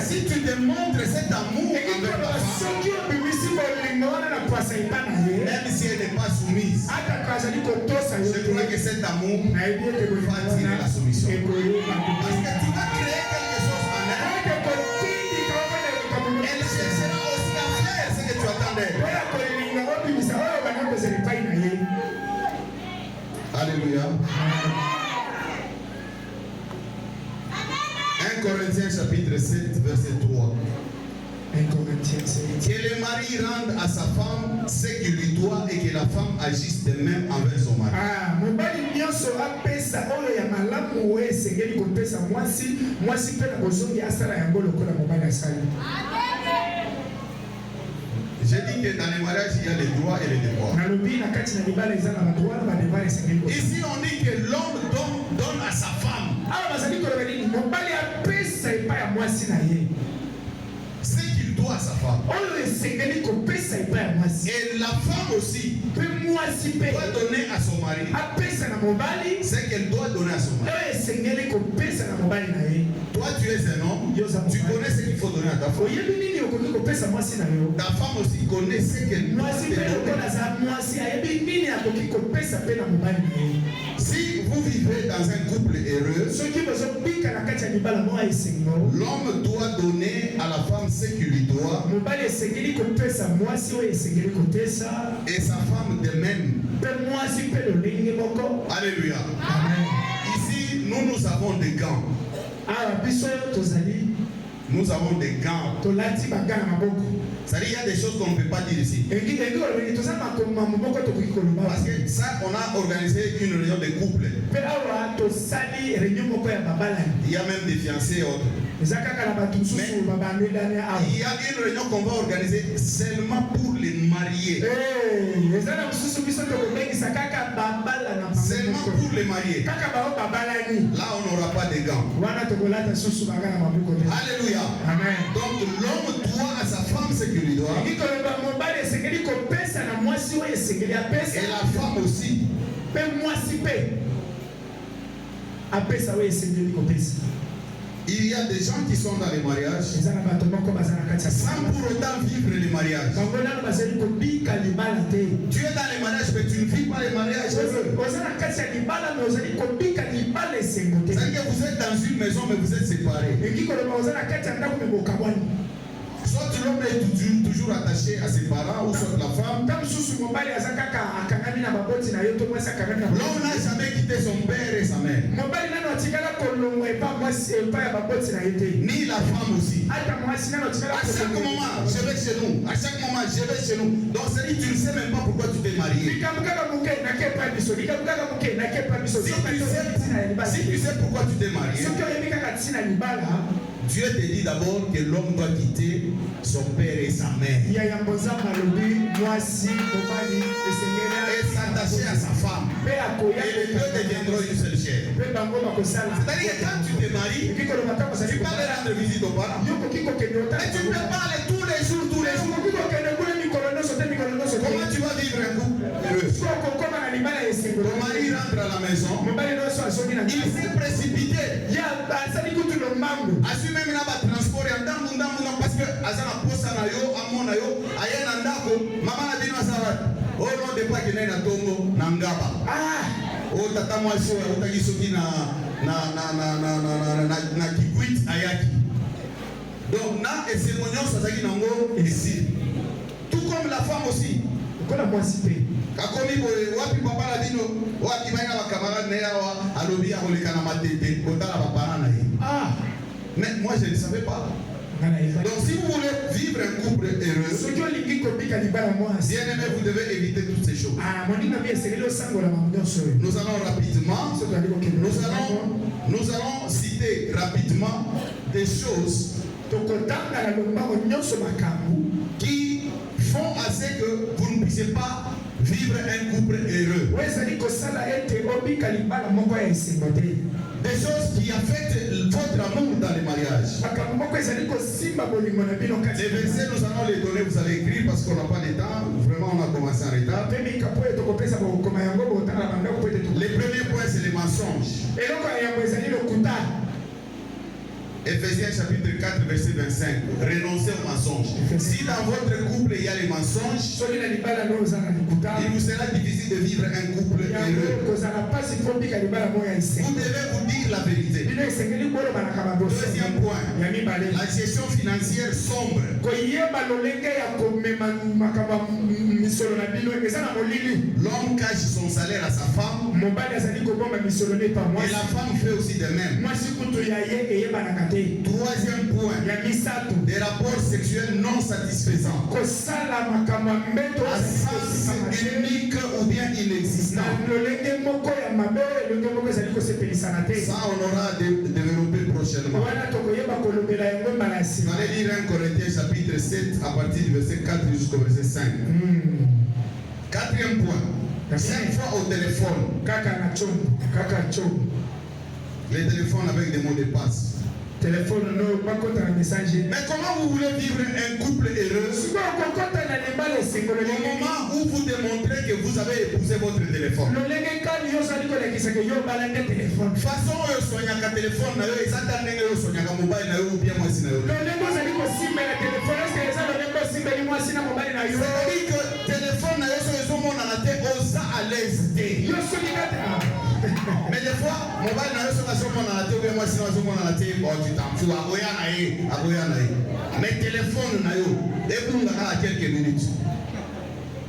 Si tu démontres cet amour avec la femme, même si elle n'est pas soumise, je crois que cet amour va attirer la soumission. Parce que tu vas créer quelque chose en elle. Elle cherchera aussi à faire ce que tu attends d'elle. Alléluia. 1 Corinthiens chapitre 7 verset 3. Que le mari rende à sa femme ce qu'il lui doit et que la femme agisse de même envers son mari. J'ai dit que dans les mariages, il y a les droits et les devoirs. Ici, on dit que l'homme donne à sa femme ce qu'il doit à sa femme. Et la femme aussi doit donner à son mari ce qu'elle doit donner à son mari. Toi, Toi, tu es un homme, tu connais ce qu'il faut donner à ta femme. Ta femme aussi connaît ce qu'elle doit te donner. Si vous vivez dans un couple heureux, l'homme doit donner à la femme ce qu'il lui doit, et sa femme de même. Alléluia. Ici, nous avons des gants. Nous avons des gants. C'est-à-dire, il y a des choses qu'on ne peut pas dire ici. Parce que ça, on a organisé une réunion de couple. Il y a même des fiancés et autres. Mais il y a une réunion qu'on va organiser seulement pour les mariés. Seulement pour les mariés. Là, on n'aura pas de gants. Alléluia. Amen. Donc l'homme doit à sa femme ce qu'il lui doit. Et la femme aussi. Il y a des gens qui sont dans les mariages sans pour autant vivre les mariages. Tu es dans les mariages mais tu ne vis pas les mariages. C'est-à-dire que vous êtes dans une maison mais vous êtes séparés. Soit l'homme est toujours attaché à ses parents ou soit la femme. L'homme n'a jamais quitté son père et sa mère. Ni la femme aussi. À chaque moment, je vais chez nous. À chaque moment, je vais chez nous. Donc, c'est-à-dire tu ne sais même pas pourquoi tu t'es marié. Si tu sais pourquoi tu t'es marié, Dieu te dit d'abord que l'homme doit quitter son père et sa mère et s'attacher à sa femme. Et les deux deviendront une seule chair. C'est-à-dire que quand tu te maries, tu peux aller rendre visite aux parents. Et tu peux parler tous les jours. Comment tu vas vivre un couple heureux? Ton mari rentre à la maison, il s'est précipité. Assume même na transport ya ndambu parce que azana posa na yo amona yo ayena ndako mama na bino sawa o no de pas que na tongo na ngaba o tata mwasi o tagisoki na kikwit ayaki. Donc na esemonyo sazaki nango ici tout comme la femme aussi kola mwasi pe kakomi boye wapi papa la bino wapi baina ba camarade na yawa alobi ya koleka na matete kotala ba parents na ye. Mais moi je ne savais pas. Donc si vous voulez vivre un couple heureux, bien-aimé, vous devez éviter toutes ces choses. Nous allons citer rapidement des choses qui font à ce que vous ne puissiez pas vivre un couple heureux. Des choses qui affectent votre amour dans les mariages. Les versets, nous allons les donner, vous allez écrire parce qu'on n'a pas de temps. Vraiment, on a commencé en retard. Les premiers points, c'est les mensonges. Ephésiens chapitre 4, verset 25. Renoncez aux mensonges. Si dans votre couple il y a les mensonges, il vous sera difficile de vivre un couple heureux. Vous devez vous dire la vérité. Deuxième point, la gestion financière sombre. L'homme cache son salaire à sa femme et la femme fait aussi de même. Troisième point, des rapports sexuels non satisfaisants, à sens unique ou bien inexistant. Ça, on aura développé prochainement. Vous allez lire 1 Corinthiens chapitre 7 à partir du verset 4 jusqu'au verset 5. Quatrième point, 5 fois au téléphone. Les téléphones avec des mots de passe. téléphone no bakota na message. Mais comment vous voulez vivre un couple heureux au moment où vous démontrez que vous avez épousé votre téléphone? De toute façon, vous soignez le téléphone, vous soignez le mobile ou bien moi si c'est-à-dire que le téléphone, à l'aise. Mais des fois, mobile na yo soka somo na te ou moi si somo na te bon tu t'en fous agoya na ye. Mais téléphone na yo et pour ngaka quelques minutes.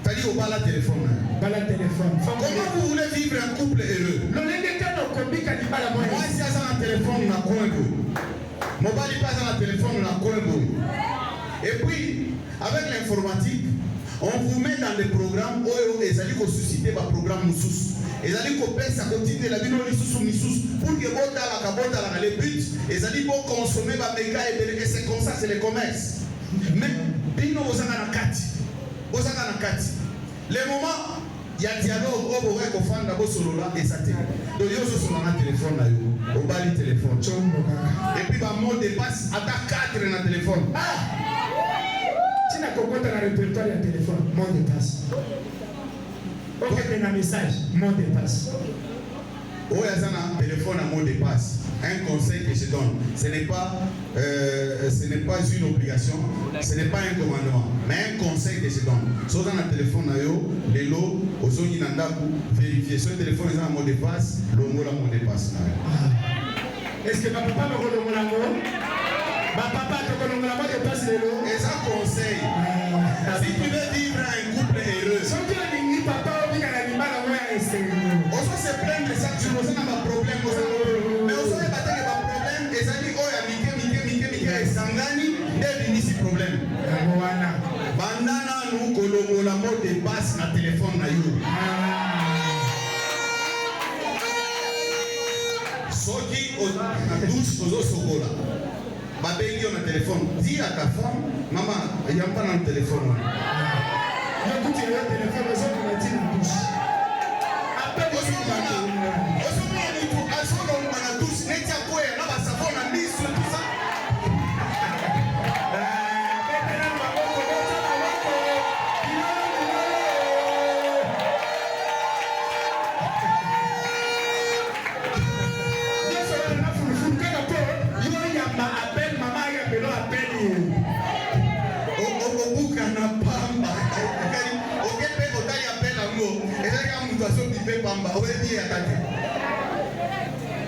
Fallait au bala téléphone. Comment vous voulez vivre un couple heureux? Moi si ça na téléphone na kondo. Mobile pas na téléphone na kondo. Et puis avec l'informatique, on vous met dans des programmes où ils allaient susciter des programmes sous. Ils allaient ça continue la vie pour que les buts, ils allaient consommer des méga et c'est comme ça, c'est le commerce. Mais bino ozanga na kati. Les moments il y a dialogue au bout qu'on fait d'abord solo là et ça te. Donc yo so sur un téléphone là yo, au bali téléphone. Et puis bah mot de passe à ta 4 dans le téléphone. Tu n'as pas dans le répertoire du téléphone, mot de passe. Ok, un message, mot de passe. Oh, il y a un téléphone à mot de passe. Un conseil que je donne, ce n'est pas une obligation, ce n'est pas un commandement, mais un conseil que je donne. Si vous avez un téléphone, les lots, vous avez un vérifier. Si le téléphone est un mot de passe, le mot de passe. Est-ce que papa me regarde mon amour? Papa te connaît mon amour de passe les lots. Et ça conseil. Si tu veux vivre un couple heureux, on se plaint de ça, tu n'as pas de problème. Mais on se bat avec des problèmes, et ça dit, oh, il y a Mike, Sangani, il y a des problèmes. Bandana, nous, Colombo, la mort de passe, na téléphone, na you. Soki, na douche, aux sokola. Babengi, on a téléphone. Dis à ta femme, maman, il n'y a pas dans le téléphone. Écoute, il y a un téléphone, les autres, on a dit la douche.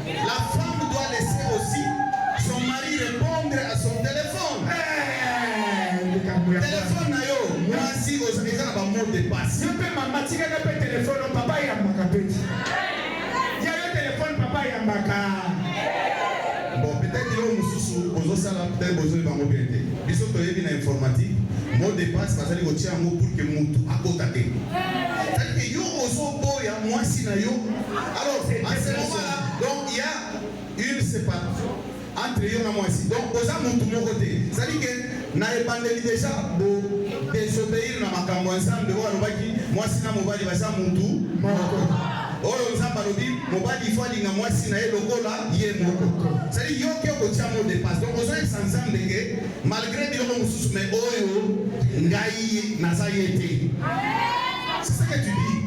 La femme doit laisser aussi son mari répondre à son téléphone. Téléphone na yo, moi si vous avez un mot de passe. Je peux m'amatika na téléphone papa ya makapeti. Ya yo téléphone papa ya maka. Bon, peut-être que vous avez peut-être besoin de bango bien. Ils sont toyé dans informatique. Mot de passe parce que vous tient un mot pour que mutu akotate. C'est-à-dire que yo ozo boya moi si na yo. Alors, à ce moment-là, donc il y a une séparation entre yo et moi si. Donc, oza mutu mon côté. C'est-à-dire que na epandeli déjà bo désobéir na makambo ensemble de moi si na mobali basa mutu moko. Oyo nzamba lobi mobali faut linga moi si na lokola ye moko. C'est-à-dire yo ke ko tia mot de passe. Donc ozo ensemble que malgré biloko mususu mais oyo ngai naza yete. C'est ça que tu dis.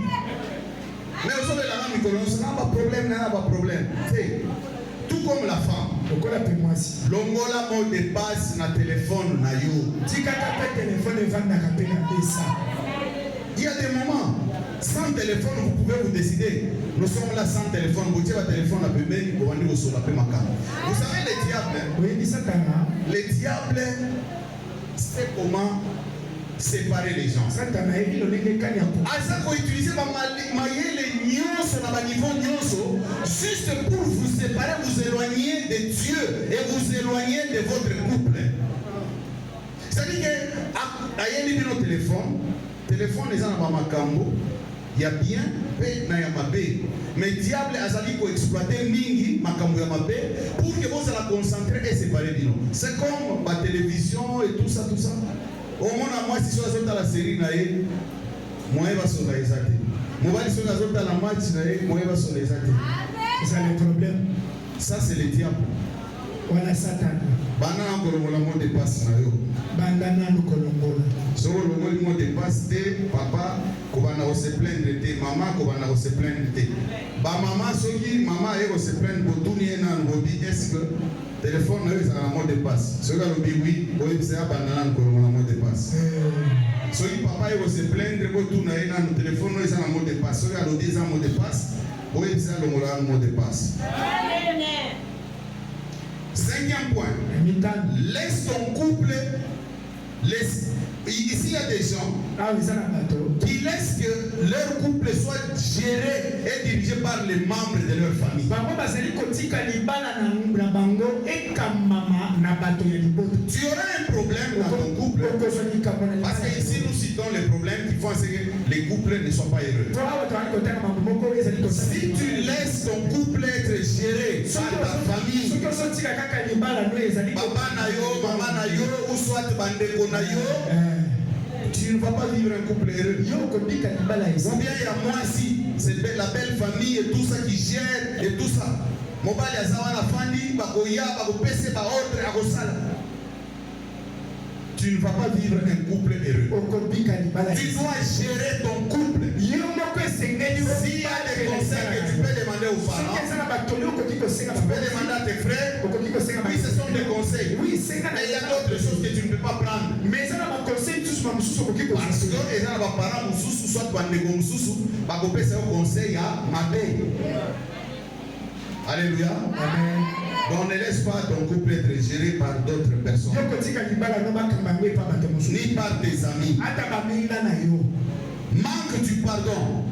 Mais vous savez, la femme, ça n'a pas de problème, tout comme la femme. Longola mot de passe na téléphone na yo. Il y a des moments, sans téléphone, vous pouvez vous décider. Nous sommes là sans téléphone. Vous tirez votre téléphone à peu près, vous allez sur la macan. Vous savez, les diables, c'est comment séparer les gens. Ça faut utiliser ma niveau juste pour vous séparer, vous éloigner de Dieu et vous éloigner de votre couple. C'est-à-dire que il y a nos téléphone les gens dans ma cambo, il y a bien et na ya mabe. Mais diable azali ko exploiter mingi makambo ya mabe pour que vous la concentrer et séparer bino. C'est comme la télévision et tout ça. Au moins moi si je suis dans la série nae, moi va sur la exacte. Moi va sur la match nae, moi va sur les exacte. C'est ça le problème. Ça c'est le diable. wana satana bana ngolongola mot de passe na yo bandana nukolongola so longoli mot de passe te papa ko bana ko se plaindre te mama ko bana ko se plaindre te ba mama soki mama e ko se plaindre botuni na ngobi est-ce que téléphone na yo ça na mot de passe so ka lobi oui ko yebisa bandana ngolongola mot de passe soki papa e ko se plaindre botuna e na téléphone no ça na mot de passe so ka lobi ça mot de passe ko yebisa longola mot de passe. Cinquième point, laisse ton couple, ici il y a des gens qui laissent que leur couple soit géré et dirigé par les membres de leur famille. Tu auras un problème dans ton couple parce que ici nous citons les problèmes qui font que les couples ne soient pas heureux. Si tu laisses ton couple être géré par ta famille, papa na yo, maman na yo, ou soit bandeko na yo, tu ne vas pas vivre un couple heureux. Ou bien il y a moi si, c'est la belle famille et tout ça qui gère et tout ça. Mobali azawa na fandi, bakoya, bakopese, baordre, akosala. Tu ne vas pas vivre un couple heureux. Tu dois gérer ton couple. S'il y a des conseils que tu peux demander aux parents, tu peux demander à tes frères. Oui, ce sont des conseils. Mais il y a d'autres choses que tu ne peux pas prendre. Parce que les parents mususu soit bandeko mususu bakopesa yo conseil à mabe. Alléluia. Amen. Donc ne laisse pas ton couple être géré par d'autres personnes. Ni par tes amis. Manque du pardon.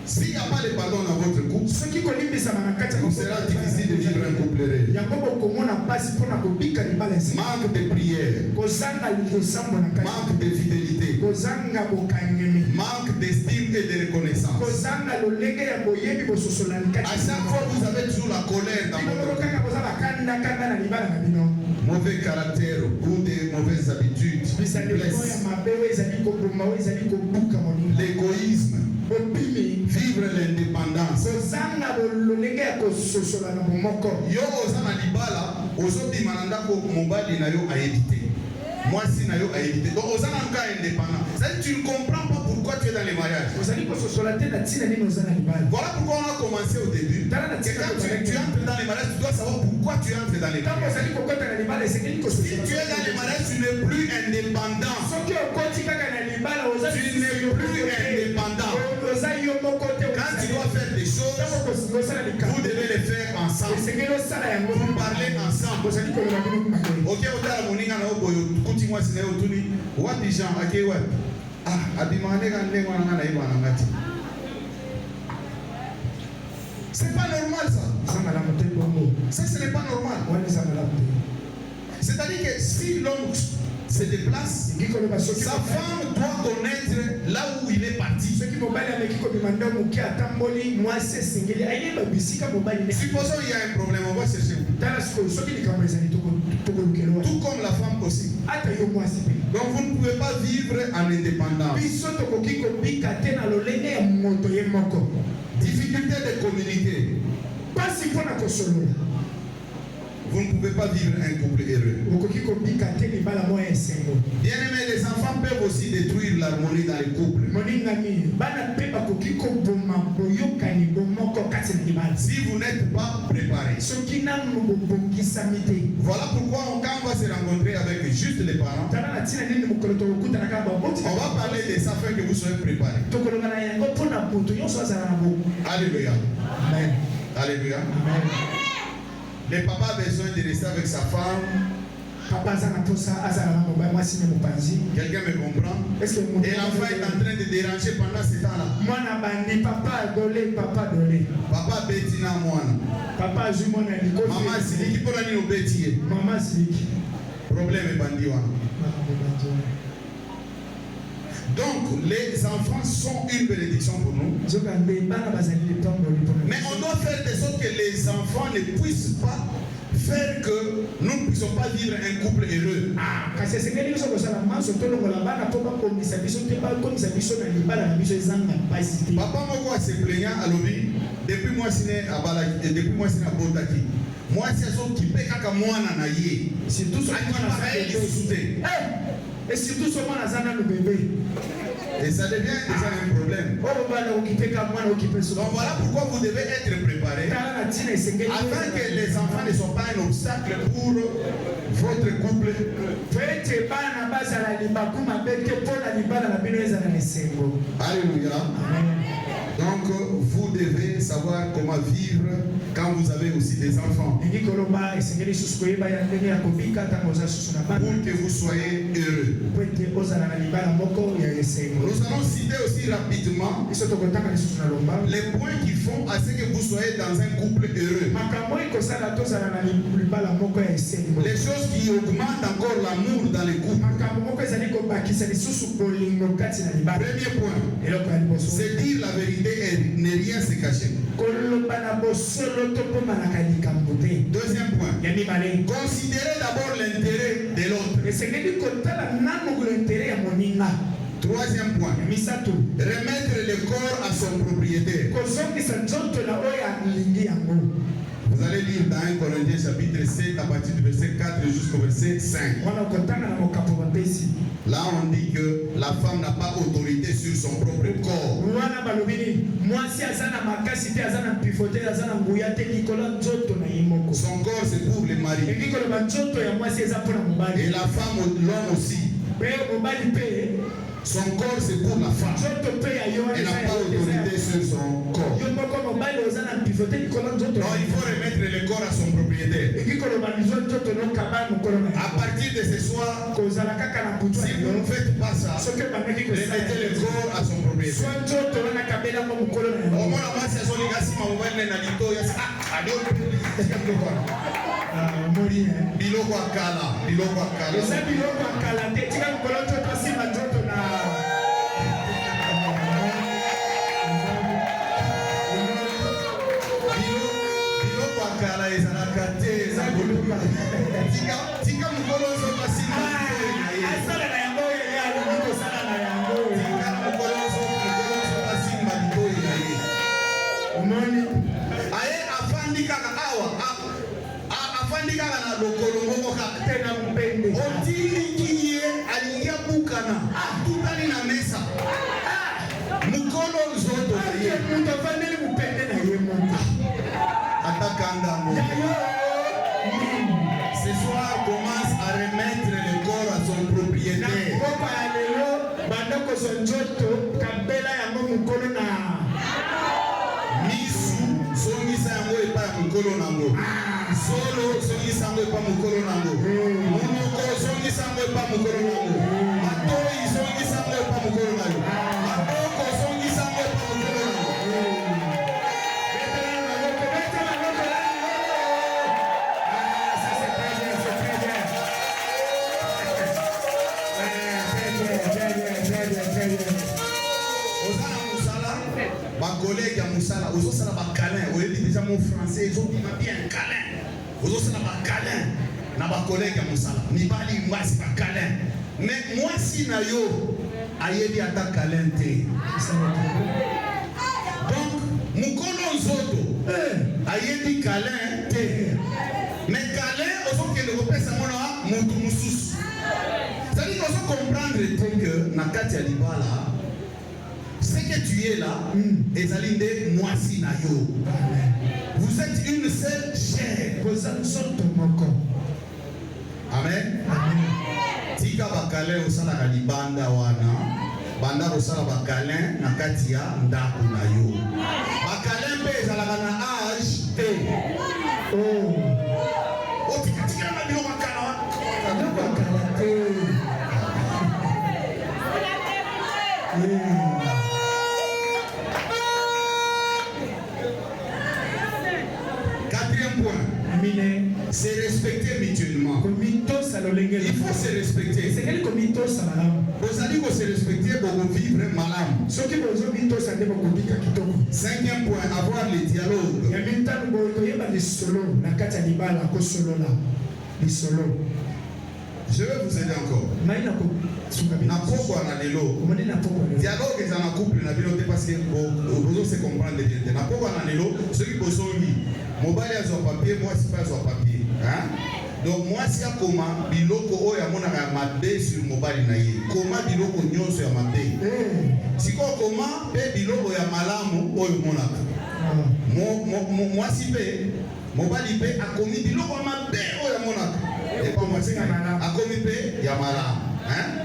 S'il n'y a pas de pardon dans votre couple, il sera difficile de vivre un couple heureux. Manque de prière, manque de fidélité, manque d'estime et de reconnaissance. À chaque fois, vous avez toujours la colère dans votre couple. Mauvais caractère ou des mauvaises habitudes, l'égoïsme, vivre l'indépendance. Yo osana libala ozobi mananda ko mobali na yo a éviter. Moi si na yo a éviter. Donc osana nka indépendant. Ça tu ne comprends pas pourquoi tu es dans les mariages. Voilà pourquoi on a commencé au début. Quand tu entres dans les mariages, tu dois savoir pourquoi tu entres dans les mariages. Si tu es dans les mariages, tu n'es plus indépendant. Tu n'es plus indépendant. Quand tu dois faire des choses, vous devez les faire ensemble. Vous parlez ensemble. Ok, on moninga na oboyo kuti mwasi na yotuni wapi Jean akewa abimane kande mwana na ibo anangati. C'est pas normal ça. Ça ce n'est pas normal. C'est-à-dire que si l'homme se déplace, sa femme doit connaître là où il est parti. Supposons il y a un problème, on va chercher. Tout comme la femme aussi. Donc vous ne pouvez pas vivre en indépendance. Difficulté de communiquer. Vous ne pouvez pas vivre un couple heureux. Bien aimé, les enfants peuvent aussi détruire l'harmonie dans les couples. Si vous n'êtes pas préparé. Voilà pourquoi quand on va se rencontrer avec juste les parents, on va parler de ça afin que vous soyez préparés. Alléluia. Amen. Alléluia. Amen. Le papa a besoin de rester avec sa femme. Quelqu'un me comprend? Et l'enfant est en train de déranger pendant ce temps-là. Papa Bettina Moana. Maman Siliki pour la nuit Betty. Problème est bandi. Donc, les enfants sont une bénédiction pour nous. Mais on doit faire de sorte que les enfants ne puissent pas faire que nous ne puissions pas vivre un couple heureux. Ah, parce que c'est quelque chose que ça la main sur tout le monde là-bas, n'a pas comme ça biso, t'es pas comme ça biso dans les balles, la biso ils ont pas hésité. Papa moko se plaignant à l'obi depuis moi c'est à Balaki, depuis moi c'est à Botaki. Moi c'est son qui paie kaka mwana na ye. C'est tout ce qu'on a fait. Et surtout seulement la zana le bébé. Et ça devient déjà un problème. Donc voilà pourquoi vous devez être préparés afin que les enfants ne soient pas un obstacle pour votre couple. Alléluia. Donc vous devez savoir comment vivre quand vous avez aussi des enfants. Pour que vous soyez heureux. Nous allons citer aussi rapidement les points qui font à ce que vous soyez dans un couple heureux. Les choses qui augmentent encore l'amour dans les couples. Premier point, c'est dire la vérité et ne rien se cacher. Deuxième point, considérez d'abord l'intérêt de l'autre. Troisième point, remettre le corps à son propriétaire. Vous allez lire dans 1 Corinthiens chapitre 7 à partir du verset 4 jusqu'au verset 5. Là on dit que la femme n'a pas autorité sur son propre corps. Son corps c'est pour les maris. Et la femme, l'homme aussi. Son corps c'est pour la femme. Elle n'a pas autorité sur son corps. Non, il faut remettre le corps à son propriétaire. À partir de ce soir, si vous ne faites pas ça, remettez le corps à son propriétaire. Biloko akala. Kala ezalaka te ezakoluka tika mokolo ozo basina asala na yango ya luko sala na yango tika mokolo ozo basimba litoyi na ye omoni aye afandi kaka awa afandi kaka na lokolo moko kaka te na mpende otindiki ye alingia bukana tutali na mesa mokolo nzoto na ye mutu afandeli mupende na ye moto. Ce soir commence à remettre le corps à son propriétaire. Misu songisa yango epa ya mokolo nango. Solo songisa yango epa mokolo nango. Monoko songisa yango epa mokolo nango. Matoi songisa yango epa mokolo nango. Matoko songisa yango epa mokolo nango. Ma collègue à Moussala, aux autres, ça va câlin. Vous avez déjà mon français, ils ont dit bien câlin. Aux autres, ça va câlin. Na ma collègue à Moussala, ni bali moi c'est pas câlin. Mais moi si na yo, ayebi ata câlin te. Donc, mukolo zoto, ayebi câlin te. Mais câlin, aux autres qui ne repèrent ça mon mutu musus. C'est-à-dire qu'on doit comprendre que na katia libala. Ce que tu es là, ezalinde mwasi na yo. Vous êtes une seule chair. Amen. Tika bakale osala na libanda wana. Banda osala bakale na kati ya ndako na yo. Bakale mpe ezalaka na âge te. Oh, tika na bilo bakala. Bakala te. Quatrième point, c'est respecter mutuellement. Il faut se respecter. Vous allez se respecter pour vivre malam. Cinquième point, avoir le dialogue. Je vais vous aider encore. Napoko ananelo. Dialogue est en couple na bilote parce que vous se comprendre bien. Napoko ananelo, ceux qui bosongi, mobile a son papier, moi c'est pas son papier. Hein? Donc moi si a comment biloko oya mona ya mabe sur mobile na ye. Comment biloko nyonso ya mabe. Siko comment pe biloko ya malamu oyo monaka. Moi si pe mobile pe a commis biloko mabe oyo monaka. Et pas moi c'est a commis pe ya malamu. Hein?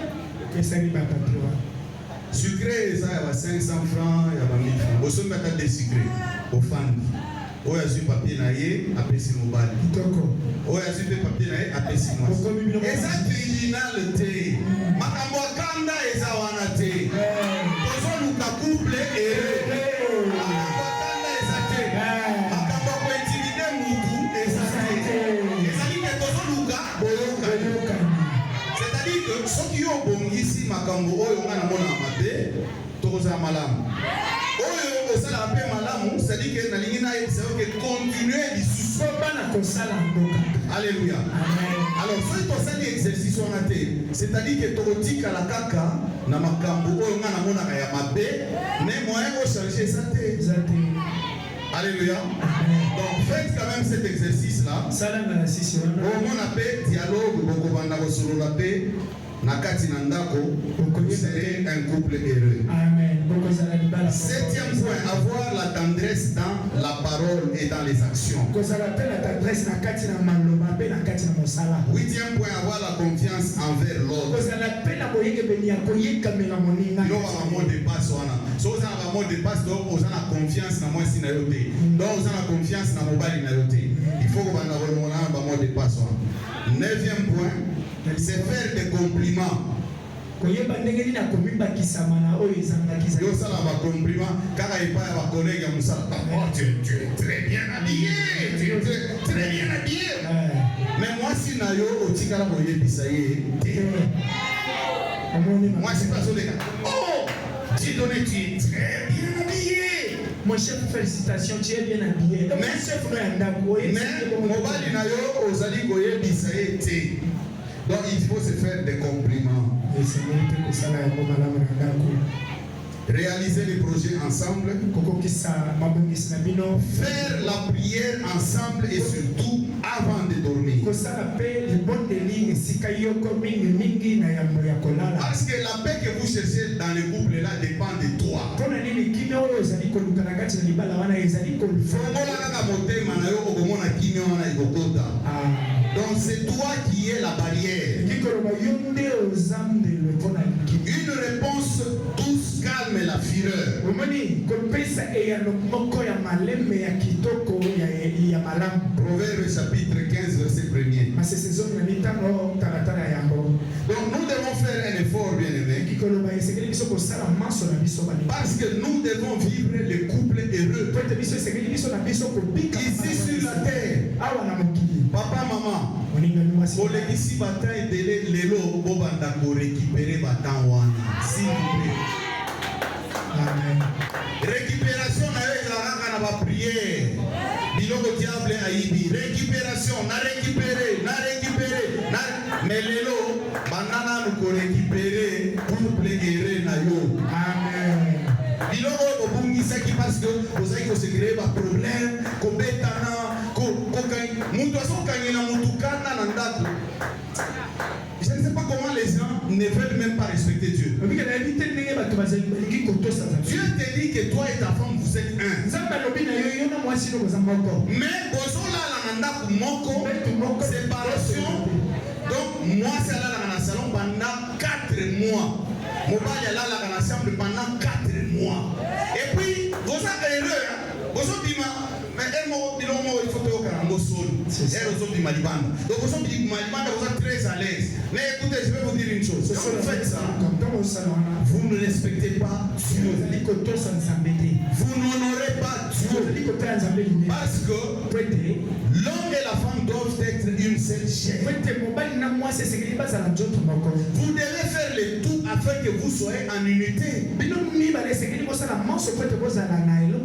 Sucré, ça y a 500 francs, il y a 1000 francs. Vous avez des sucrés aux fans. Vous avez un papier naïe, après c'est mobile. Vous avez un papier naïe, après c'est moi. Et ça, criminalité. Makambo kanda et ça wanate. Vous avez un couple et makambo kanda et ça te. Makambo ko intimider mutu et ça te. Et ça dit que vous avez un couple. C'est-à-dire que ceux qui ont bon ici, makambo oyo ngana mona mabe, tokoza malamu. Oyo osala pe malamu, c'est-à-dire que na lingina c'est que continuer lisusu bana kosala mboka. Alléluia. Amen. Alors si tu fais l'exercice on a été, c'est-à-dire que tokotika la kaka na makambo oyo ngana mona ya mabe, mais moyen ko changer ça te. Alléluia. Donc faites quand même cet exercice-là. On appelle dialogue, nakati nandako, vous serez un couple heureux. Amen. Septième point, avoir la tendresse dans la parole et dans les actions. Huitième point, avoir la confiance envers l'autre. Mot de passe, so vous avez un mot de passe, donc vous avez la confiance dans moi si na yoté. Donc vous avez la confiance dans mobile na yoté. Il faut que vous ayez un mot de passe. Neuvième point, c'est faire des compliments. Yo ça là va compliment car il pas va collègue à Moussa. Oh tu es très bien habillé, tu es très bien habillé. Mais moi si na yo otikala boye bisaye. Moi c'est pas sur les gars. Oh tu donnes tu es très bien habillé. Mon chef félicitations tu es bien habillé. Mais chef mais mobile na yo ozali boye bisaye te. Donc il faut se faire des compliments. Réaliser les projets ensemble. Faire la prière ensemble et surtout avant de dormir. Parce que la paix que vous cherchez dans le couple là dépend de toi. Donc c'est toi qui es la barrière. Une réponse douce calme la fureur. Proverbe chapitre 15 verset 1er. Donc nous devons faire un effort bien aimé. Parce que nous devons vivre le couple heureux. Ici sur la terre. Papa, maman. Ici bataille de l'élo bobanda pour récupérer batan wana. S'il vous plaît. Amen. Récupération na ba prière. Biloko diable aibi. Récupération na récupérer. Mais l'élo banana nous ko récupérer pour plaider na yo. Amen. Biloko obungisa ki parce que vous avez que se créer ba problème, ko betana, ko mutu asokangela mutukana na ndako. Je ne sais pas comment les gens ne veulent même pas respecter Dieu. Dieu te dit que toi et ta femme vous êtes un. Mais séparation. Donc moi c'est là dans le salon pendant 4 mois. Mon père est là dans la chambre pendant 4 mois. Et puis vous êtes heureux. Vous êtes mais il faut que donc vous êtes très à l'aise. Mais écoutez, je vais vous dire une chose. Quand vous faites ça, vous ne respectez pas Dieu. Vous n'honorez pas Dieu. Parce que l'homme et la femme doivent être une seule chair. Vous devez faire le tout afin que vous soyez en unité.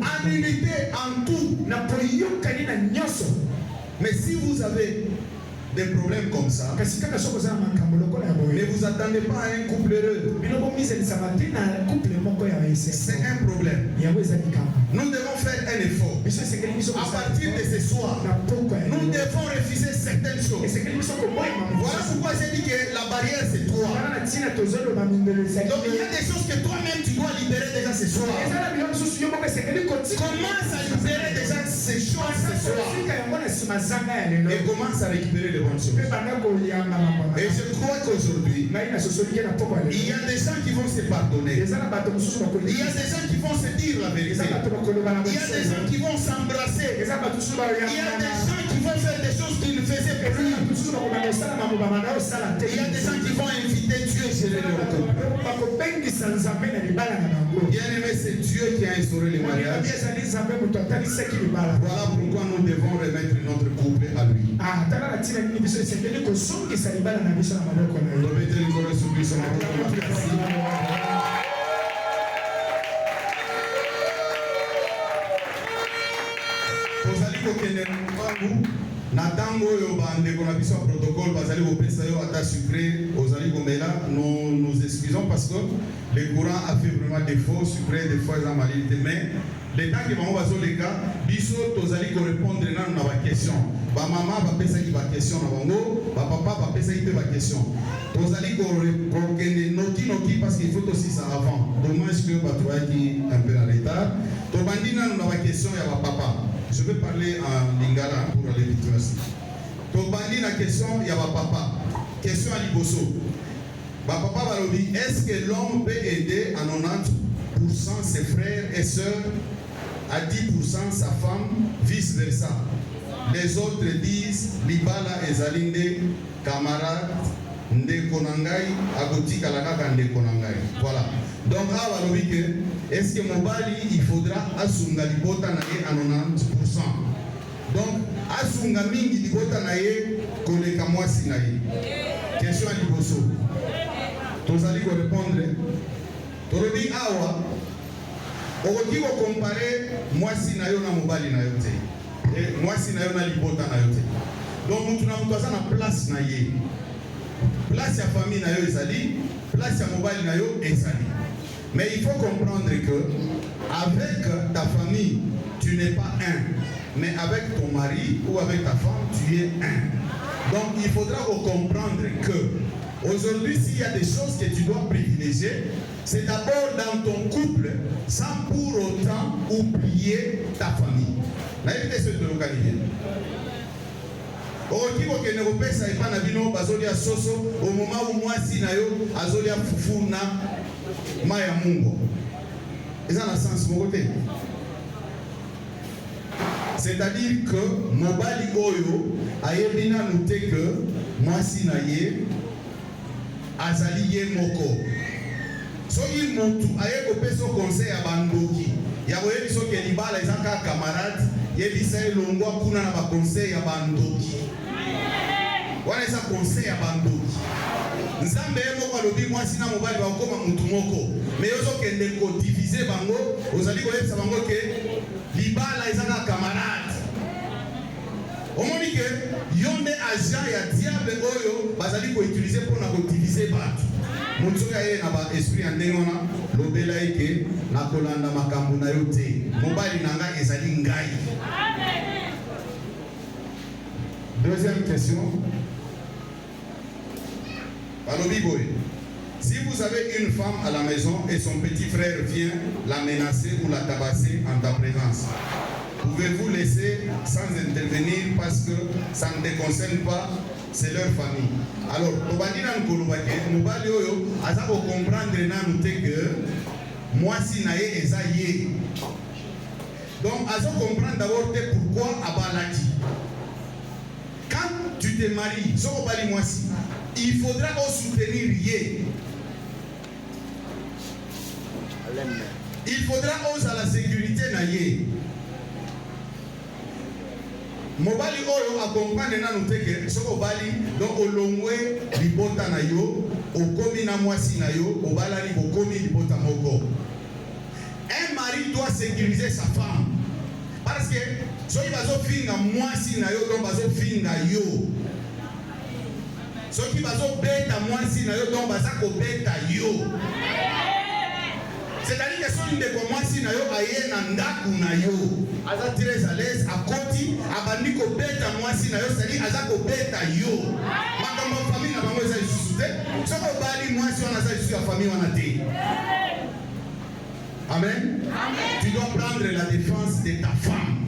En unité, en tout. Mais si vous avez des problèmes comme ça, ne vous attendez pas à un couple heureux. C'est un problème. Nous devons faire un effort. À partir de ce soir, nous devons refuser certaines choses. Voilà pourquoi j'ai dit que la barrière c'est toi. Donc il y a des choses que toi-même tu dois libérer déjà ce soir. Commence à libérer déjà ces choses ce soir. Et commence à récupérer les bonnes choses. Et je crois qu'aujourd'hui, il y a des gens qui vont se pardonner. Il y a des gens qui vont se dire la vérité. Il y a des gens qui vont s'embrasser. Il y a des gens qui vont faire des choses qu'ils ne faisaient plus. Il y a des gens qui vont inviter Dieu chez leur couple. Bien aimé, c'est Dieu qui a instauré les mariages. Voilà pourquoi nous devons remettre notre couple à lui. Remettez les corps sur lui, son protocole, nous nous excusons parce que le courant a fait vraiment défaut, sucré des fois en malité, mais le temps que nous avons les cas, biso tozali ko répondre na ba question. Ba maman ba pesa ki ba question na bango, ba papa ba pesa ki ba question. Tozali ko kende noki parce qu'il faut aussi ça avant. Dommage que ba toi qui un peu en retard. To bandina na ba question ya ba papa. Je vais parler en lingala pour aller vite. To bandina question ya ba papa. Question à liboso. Ba papa ba lobi, est-ce que l'homme peut aider à 90% ses frères et sœurs, à 10% sa femme, vice versa? Les autres disent libala ezalinde camarade ndeko nangai agoti kalaka ndeko nangai. Voilà. Donc awa lobi que est-ce que mobali il faudra asunga libota na ye à 90%. Donc asunga mingi libota na ye koleka mwasi na ye. Question à liboso. Tozali ko répondre. Tolobi awa okoki ko comparer mwasi na yo na mobali na yo te. Mwasi na yo na libota na yo te. Donc mutu na mutu aza na place na ye. Place ya famille na yo ezali, place ya mobali na yo ezali. Mais il faut comprendre que avec ta famille, tu n'es pas un. Mais avec ton mari ou avec ta femme, tu es un. Donc il faudra comprendre que aujourd'hui, s'il y a des choses que tu dois privilégier, c'est d'abord dans ton couple, sans pour autant oublier ta famille. La vérité, c'est de localiser. Au moment où moi, si na yo, azolia fufu na maya mungo. Et ça n'a sens mon côté. C'est-à-dire que mobali oyo ayebina noté que moi si na ye azali ye moko. Soki mutu aye kopesa conseil ya bandoki ya boyebi soki libala ezaka camarade yebisa elongwa kuna na ba conseil ya bandoki. Wana eza conseil ya bandoki. Nzambe moko alobi mwasi na mobali bakoma mutu moko. Mais ozokende ko diviser bango, ozali koyebisa bango ke libala ezaka camarade. Omoni ke yonde agent ya diable oyo bazali ko utiliser pour na ko diviser bato. Mutu ya ye na ba esprit ya ndenge wana lobela eke na kolanda makambo na yo te. Mobali na ngai ezali ngai. Deuxième question. Si vous avez une femme à la maison et son petit frère vient la menacer ou la tabasser en ta présence, pouvez-vous laisser sans intervenir parce que ça ne te concerne pas, c'est leur famille. Alors, comprendre que moi si nae esaye. Donc, azo comprendre d'abord pourquoi abalaki. Quand tu te maries, il faudra soutenir Yé. Il faudra oser à la sécurité na Yé. mobali oyo accompagne nanu teke soko bali donc olongwe libota na yo okomi na mwasi na yo obalani bokomi libota moko. Un mari doit sécuriser sa femme parce que soki bazofinga mwasi na yo donc bazofinga yo, soki bazobeta mwasi na yo donc baza kobeta yo. C'est-à-dire que soki ndeko mwasi na yo aye na ndaku na yo aza très à l'aise akoti abandi kobeta mwasi na yo, c'est-à-dire aza kobeta yo. Makambo famille na bango eza lisusu te, soko obali mwasi wana aza lisusu ya famille wana te. Amen. Amen. Tu dois prendre la défense de ta femme.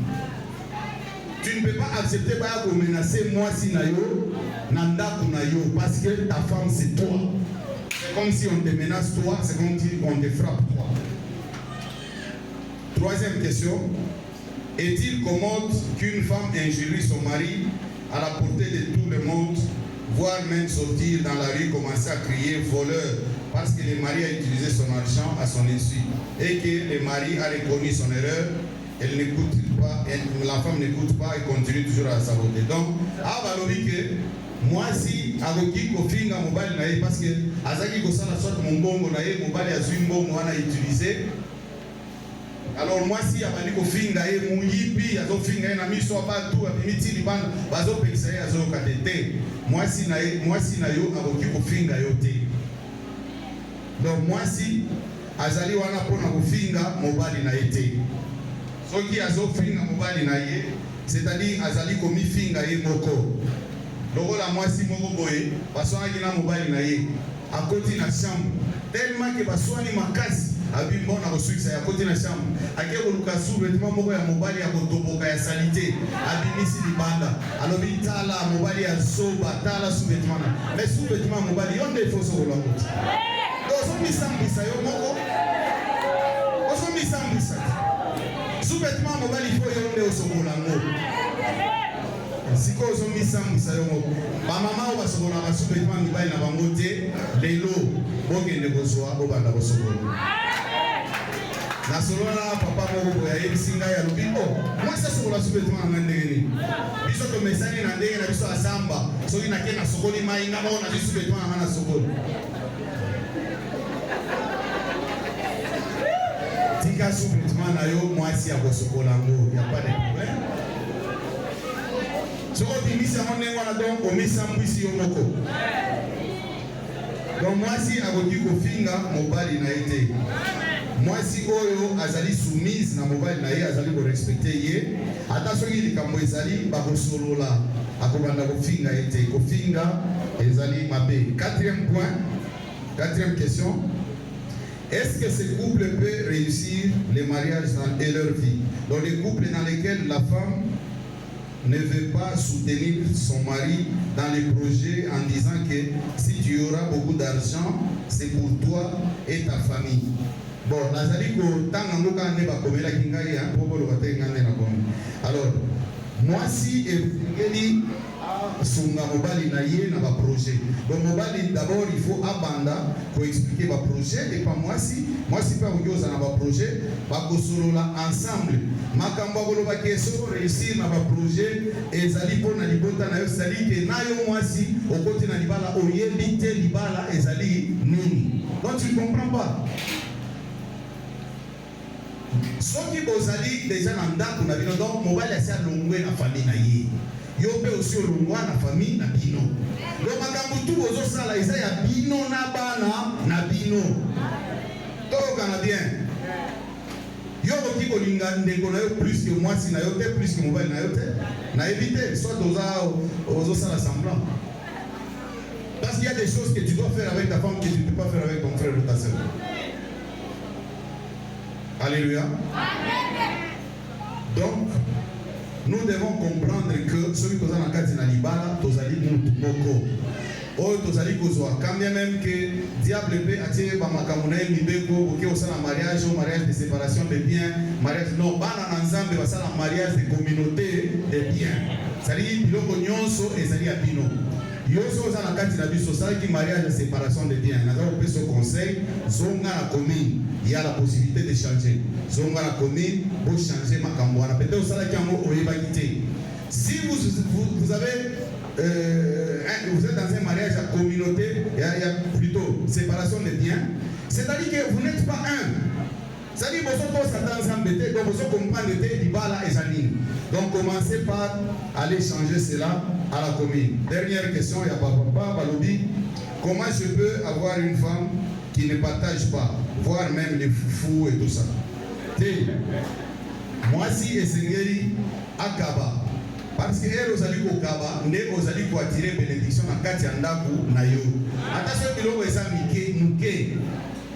Tu ne peux pas accepter de menacer mwasi na yo na ndaku na yo parce que ta femme c'est toi. C'est comme si on te menace toi, c'est comme si on te frappe toi. Troisième question. Est-il commode qu'une femme injurie son mari à la portée de tout le monde, voire même sortir dans la rue, commencer à crier voleur parce que le mari a utilisé son argent à son insu et que le mari a reconnu son erreur, elle n'écoute pas, la femme n'écoute pas et continue toujours à saboter. Donc, à valorer que mwasi akoki kofinga mobali na ye parce que azaki kosala soit mombongo na ye mobali azwi mbongo wana utiliser. Alors mwasi abandi kofinga ye muyibi azofinga ye na miso ya batu abimiti libanda bazopekisa ye azoyoka te. Mwasi na yo akoki kofinga yo te. Donc mwasi azali wana pona kofinga mobali na ye te. Soki azofinga mobali na ye, c'est-à-dire azali komifinga ye moko. Lokola mwasi moko boye baswanaki na mobali na ye akoti na chambre tellement que baswani makasi abimbona kosukisa ya koti na chambre ake koluka sous-vêtement moko ya mobali ya kotoboka ya salite abimisi libanda alobi tala mobali ya soba tala sous-vêtement na mais sous-vêtement mobali yonde faut sokola moti ozobisambwisa yo moko ozobisambwisa sous-vêtement mobali fo yonde osokola ngo siko ozobisambwisa yo moko bamama oyo basokola basous-vêtement mibali na bango te lelo bokende kozwa obanda kosokola. Nasolola na papa moko boya yebisi ngai alobi mwasi asokola sous-vêtement na ndenge nini biso tomesani na ndenge na biso asamba soki nake nasokoli mai nga moko nazwi sous-vêtement nanga nasokoli tika sous-vêtement na yo mwasi akosokola ngo ya pas de problème. Soko bimisi yango ndenge wana donc omisambwisi yo moko. Donc mwasi akoki kofinga mobali na ye te. Mwasi oyo azali soumise na mobali na ye azali korespecte ye ata soki likambo ezali bakosolola akobanda kofinga ye te. Kofinga ezali mabe. Quatrième question. Est-ce que ce couple peut réussir les mariages et leur vie? Dans les couples dans lesquels la femme ne veut pas soutenir son mari dans les projets en disant que si tu auras beaucoup d'argent, c'est pour toi et ta famille. Bon, nazali ko tanga ngoka ne ba komela kingai ya pobolo batenga ne na bon. Alors, mwasi evengeli sunga mobali na ye na ba projet. Donc mobali d'abord il faut abanda ko expliquer ba projet et pas mwasi pas oyoza na ba projet ba kosolola ensemble. Makambo koloba keso réussir na ba projet ezali pona libota na yo sali ke na yo mwasi okoti na libala oyebi te libala ezali nini. Donc tu ne comprends pas. Soki bozali déjà na ndako na bino donc mobali asi alongwe na famille na ye yo pe aussi olongwa na famille na bino donc makambo tu bozosala eza ya bino na bana na bino tokokana bien yo okoki kolinga ndeko na yo plus que mwasi na yo te plus que mobali na yo te nayebi te soit ozosala semblant parce qu'il y a des choses que tu dois faire avec ta femme que tu ne peux pas faire avec ton frère ou ta sœur. Alléluia. Donc, nous devons comprendre que celui qui est dans la carte de Libala, tozali moko. Oh, tozali kozwa. Quand bien même que diable peut attirer par makamunae mibeko, ok, au sein de mariage de séparation de biens, mariage non, bana nanzambe va ça mariage de communauté de biens. C'est-à-dire biloko nyonso ezali abino. Yoso za na kati na biso ça qui mariage de séparation de biens. Nous avons pris ce conseil, zonga la commune. Il y a la possibilité de changer. Zonga la commune pour changer makambo. Na peut-être ça qui amo oyeba kité. Si vous avez vous êtes dans un mariage à communauté, il y a plutôt séparation des biens, c'est-à-dire que vous n'êtes pas un. C'est-à-dire que vous comprendre donc commencez par aller changer cela à la commune. Dernière question, il y a papa Balobi. Comment je peux avoir une femme qui ne partage pas, voire même les fous et tout ça? Moi si Esengeri Akaba. Parce que elle osali ko kaba, ne osali ko attirer bénédiction na kati ya ndaku na yo. Attention biloko eza muke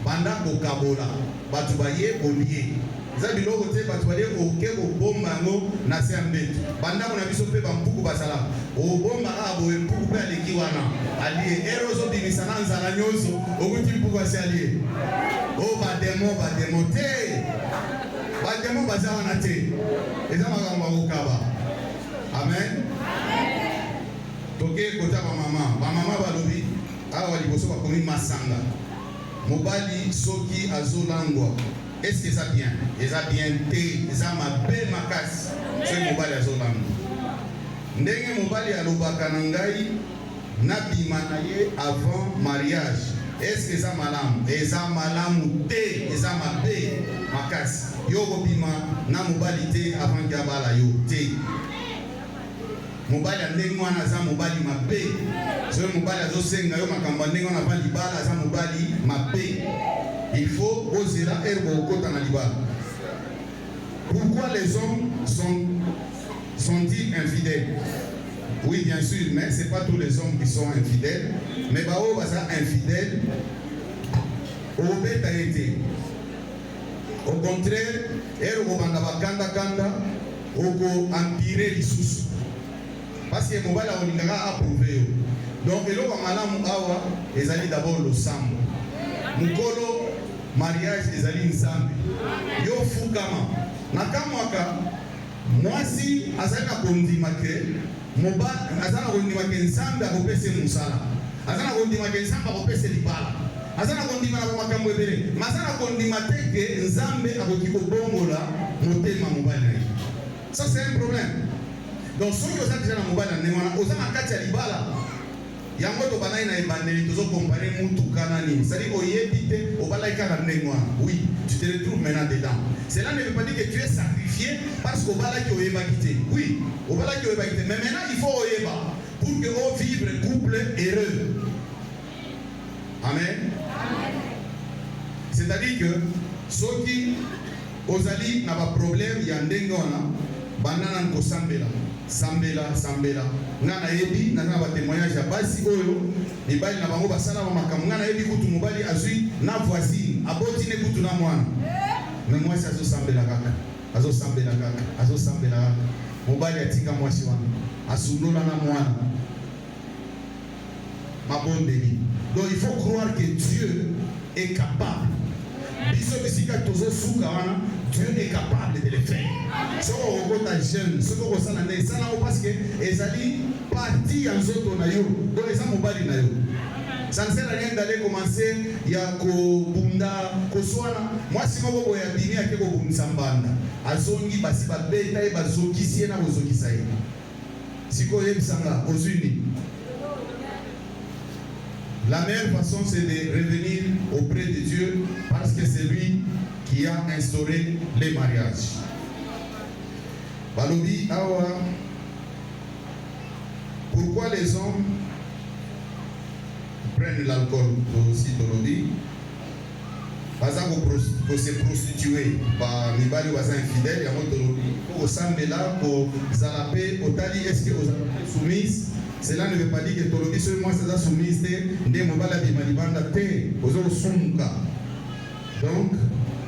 banda ko kabola, batu baye bolie. Eza biloko te batu baye oke ko bomba ngo na sembetu. Banda ko na biso pe bampuku basala. O bomba abo empuku pe aleki wana. Ali erozo bimisa na nzala nyonso, okuti mpuku asialie. O ba demo te. Ba demo baza wana te. Eza makambo ko kaba. Amen. Toke kota ba mama balobi awa liboso ba komi masanga. Mobali soki azolangwa. Est-ce que ça bien? Eza bien te, eza mabe makasi. C'est mobali azolangwa. Ndenge mobali alobaka na ngai na bima na ye avant mariage. Est-ce que ça malamu? Eza malamu te, eza mabe makasi. Yo ko bima na mobali te avant ki abala yo te. Mobali ndenge wana za mobali mabe. So mobali azosenga yo makambo ndenge wana va libala za mobali mabe. Il faut oser la herbe kota na libala. Pourquoi les hommes sont-ils infidèles? Oui, bien sûr, mais c'est pas tous les hommes qui sont infidèles. Mais bao baza infidèle au beta été. Au contraire, herbe banda bakanda kanda oko empirer lisusu. Parce que mobile a olingaka approuvé. Donc eloko malamu awa ezali d'abord le sambo. Mukolo mariage ezali nzambe. Yo fukama. Nakamwaka mwasi azali na kondima ke mobile azali na kondima ke nzambe akopese musala. Azali na kondima ke nzambe akopese libala. Azali na kondima na makambo ebele. Mazali na kondima te ke nzambe akoki kobongola motema mobile na ye. Ça c'est un problème. Donc ceux qui ont déjà na mobile na ngwana ozana kati ya libala yango to banai na ebandeli tozo comparer mutu kana nini c'est à dire oyebi te obalaika na ngwana. Oui, tu te retrouves maintenant dedans. Cela ne veut pas dire que tu es sacrifié parce que obalaki oyeba kité. Oui, obalaki oyeba kité, mais maintenant il faut oyeba pour que on vivre couple heureux. Amen. C'est-à-dire que ceux qui ozali na ba problème ya ndenge wana banana ko sambela ngana yebi na ba témoignage ya basi oyo mibali na bango basala ba makambo ngana yebi kutu mobali azui na voisine aboti ne kutu na mwana mais moi ça azo sambela mobali atika mwasi wana asundola na mwana mabondeli. Donc il faut croire que Dieu est capable. Biso bisika tozo suka wana Dieu est capable de le faire. So on est jeune, ce que ça na ça na parce que ezali partie en zoto na yo. Donc eza mobali na yo. Ça ne sert à rien d'aller commencer ya ko bunda ko swana. Moi si moko boya bini ya ko bumisa mbanda. Azongi basi ba beta e bazokisi na bozokisa ye. Siko yebisanga ozuni. La meilleure façon, c'est de revenir auprès de Dieu parce que c'est lui qui a instauré les mariages. Balobi awa, pourquoi les hommes prennent l'alcool aussi Tolobi? Parce qu'on se prostituer par mibali ou infidèle, il y a un Tolobi. Pour s'embêler, pour zalaper, au tali, est-ce que vous êtes soumise? Cela ne veut pas dire que Tolobi seulement c'est soumise de mobala de malibanda te aux sumuka. Donc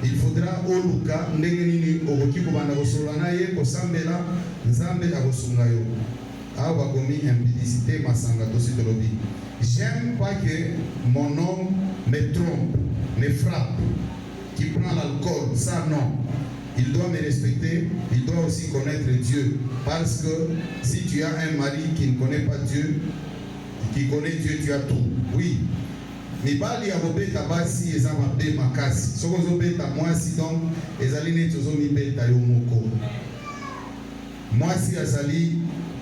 il faudra oluka ndenge nini okoki kobanda kosolana ye kosambela nzambe akosunga yo. Awa komi impudicité masanga tosi Tolobi. J'aime pas que mon homme me trompe, me frappe, qui prend l'alcool, ça non. Il doit me respecter, il doit aussi connaître Dieu. Parce que si tu as un mari qui ne connaît pas Dieu, qui connaît Dieu, tu as tout. Oui. Mibali ya bobeta basi eza mabe makasi. Soko zobeta mwasi donc ezali neti ozomibeta yo moko. Mwasi azali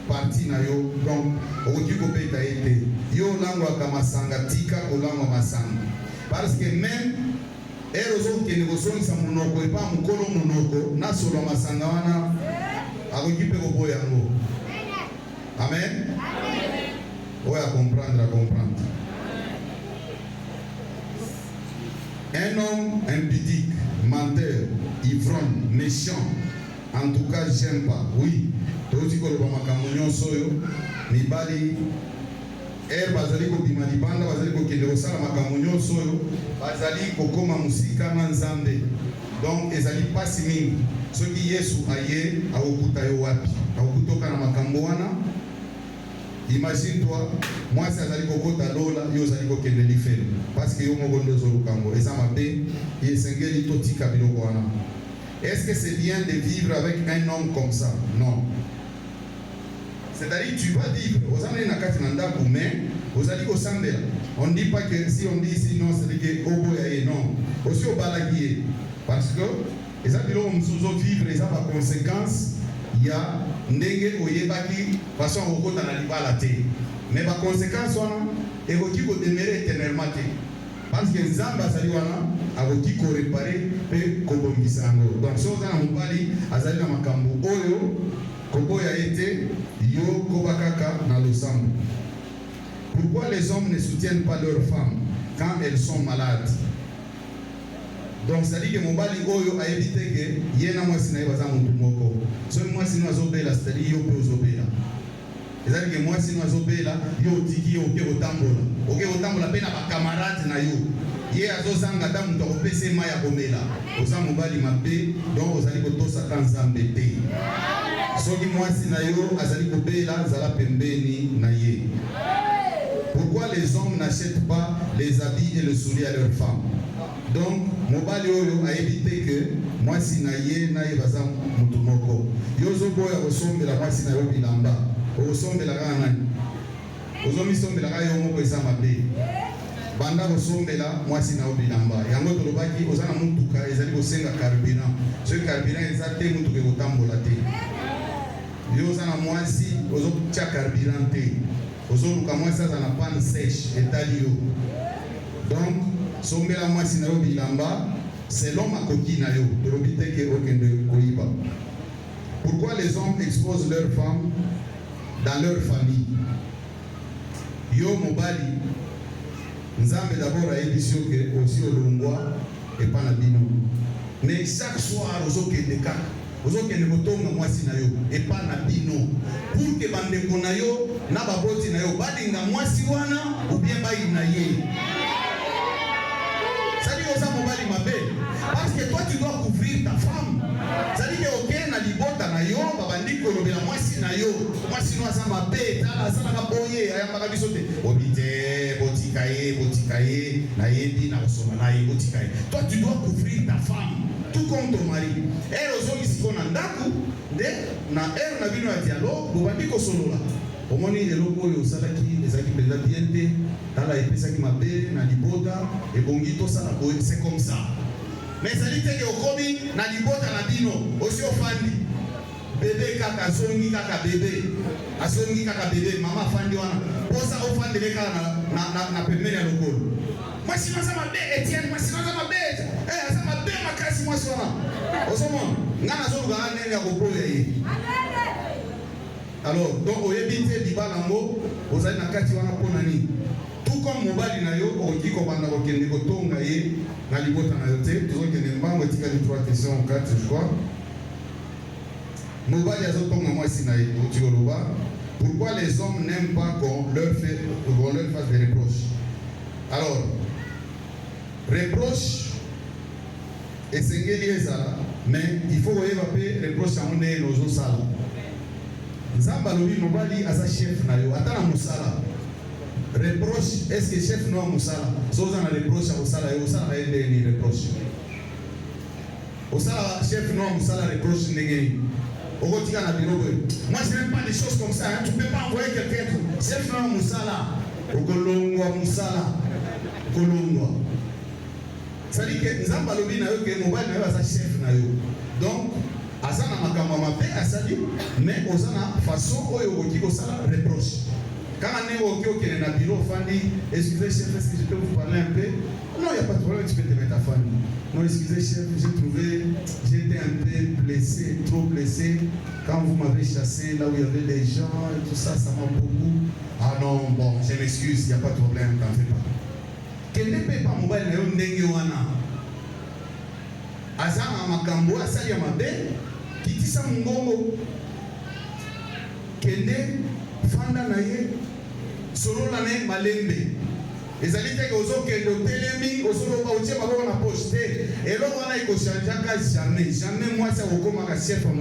parti na yo donc okoki kopeta ye te yo olangwaka masanga tika kolangwa masanga parce que même ere ozokende kosongisa monoko epa mokolo monoko nasolwa masanga wana akoki mpe koboya yango. Amen. Oyo comprendre. Un homme impudique, menteur, ivrogne, méchant, en tout cas j'aime pas. Oui, tozi koloba makambo nyonso oyo mibali bazali kobima libanda bazali kokende kosala makambo nyonso oyo bazali kokoma musika na Nzambe. Donc ezali pasi mingi soki Yesu aye akokuta yo wapi akokutoka na makambo wana. Imagine toi, moi si azali kokota lola yo azali kokende lifelo parce que yo moko ndozo lukango eza mabe yesengeli totika biloko wana. Est-ce que c'est bien de vivre avec un homme comme ça? Non. C'est-à-dire tu vas vivre aux années nakati nandako mais ozali kosambela. On dit pas que si on dit ici non c'est que oboya non. Aussi au balaki parce que eza biloko msuzo vivre eza ba conséquences ya ndenge oyebaki façon okota na libala te mais ba conséquence wana ekoki ko demeurer éternellement te parce que Nzambe azali wana akoki ko réparer pe ko bongisa yango. Donc so za mobali azali na makambo oyo koboya ete yo kobakaka na losambo. Pourquoi les hommes ne soutiennent pas leurs femmes quand elles sont malades? Donc ça dit que mobali oyo a évité que yena mwasi na baza mutu moko. So mwasi no azobela c'est-à-dire yo pe ozobela. C'est-à-dire que mwasi no azobela yo tiki yo ke otambola. Oke otambola pe na ba camarade na yo. Ye azozanga ta mutu akopesa mai ya komela. Oza mobali mabe donc ozali kotosa ka Nzambe te. Soki mwasi na yo azali kobela zala pembeni na ye. Pourquoi les hommes n'achètent pas les habits et le soulier à leurs femmes? Donc, mobali oyo a évité que moi si na ye baza mutu moko. Yozo boya osombela moi si na yo bilamba. Osombela ka nani? Ozomi sombela ka yo moko eza mabe. Banda osombela moi si na yo bilamba. Yango tolobaki ozana mutuka ezali kosenga carburant. Ce carburant eza te mutuka kotambola te. Yo ozana mwasi ozo tia carburant te. Ozo luka mwasi azana panne sèche etali yo. Donc sombela mwasi na yo bilamba selon makoki na yo tolobite ke okende koyiba. Pourquoi les hommes exposent leurs femmes dans leur famille? Yo mobali Nzambe d'abord ayebi sio ke aussi olongwa epa na bino mais chaque soir ozokende kaka ozokende kotonga mwasi na yo epa na bino pour que bandeko na yo na baboti na yo balinga mwasi wana ou bien bayi na ye. Parce que toi tu dois couvrir ta femme. C'est-à-dire que ok na libota na yo babandi kolobela mwasi na yo mwasi no azamba pe tala azala boye ayamba biso te obite botikaye na yebi na kosoma na ye botikaye. Toi tu dois couvrir ta femme tout comme ton mari. Elle ozongi sikona ndaku de na elle na bino ya dialogue bobandi kosolola. Omoni eloko oyo osalaki ezalaki mpenza bien te tala epesaki mabe na libota ebongi tosala boye. C'est comme ça. Mais ça dit que okomi na libota na bino aussi ofandi bébé kaka zongi kaka bébé asongi kaka bébé mama fandi wana posa ofandi le kaka na pembeni ya lokolo. Moi si naza mabe Etienne moi si naza mabe aza mabe makasi moi sona osomona ngana zoluka nene ya kopoya ye. Alors donc oyebite libala ngo ozali na kati wana pona nini? Tout comme mobali na yo okoki kobanda kokende kotonga ye na libota na yo te. Tozokende mbango etikali 3 questions 4 je crois. Mobali azotonga mwasi na ye otikoloba. Pourquoi les hommes n'aiment pas qu'on leur fasse des reproches? Alors reproche esengeli ezala mais il faut oyeba pe reproche yango ndenge nozosala. Nzambe alobi mobali aza chef na yo ata na mosala. Reproche, est-ce que chef no musala? So za na reproche a musala yo sala ende ni reproche. Osala chef no musala reproche ndenge. Okotika na bureau. Moi je n'aime pas des choses comme ça, hein. Tu peux pas envoyer quelqu'un chef no musala. Okolongwa musala. Okolongwa. Ça dit que Nzamba lobi na yo ke mobile na yo aza chef na yo. Donc Azana makambo mabe asali, mais ozana façon oyo okoki kosala reproche. Quand on est au Kyoto, on a bureau, excusez chef, est-ce que je peux vous parler un peu? Non, il n'y a pas de problème, tu peux te mettre à famille. Non, excusez chef, j'étais un peu blessé, trop blessé. Quand vous m'avez chassé, là où il y avait des gens et tout ça, ça m'a beaucoup. Ah non, bon, je m'excuse, il n'y a pas de problème, t'en fais pas. Quel n'est pas mon bail, mais on est wana. Azama makambo, asali ya mabe, kitisa mungongo. Kende, fanda na ye. Solo la ne malembe ezali te ke ozokende otelemi osoloba otie maboko na poche te eloko wana ekochangeaka jamais mwasi akokomaka chef ya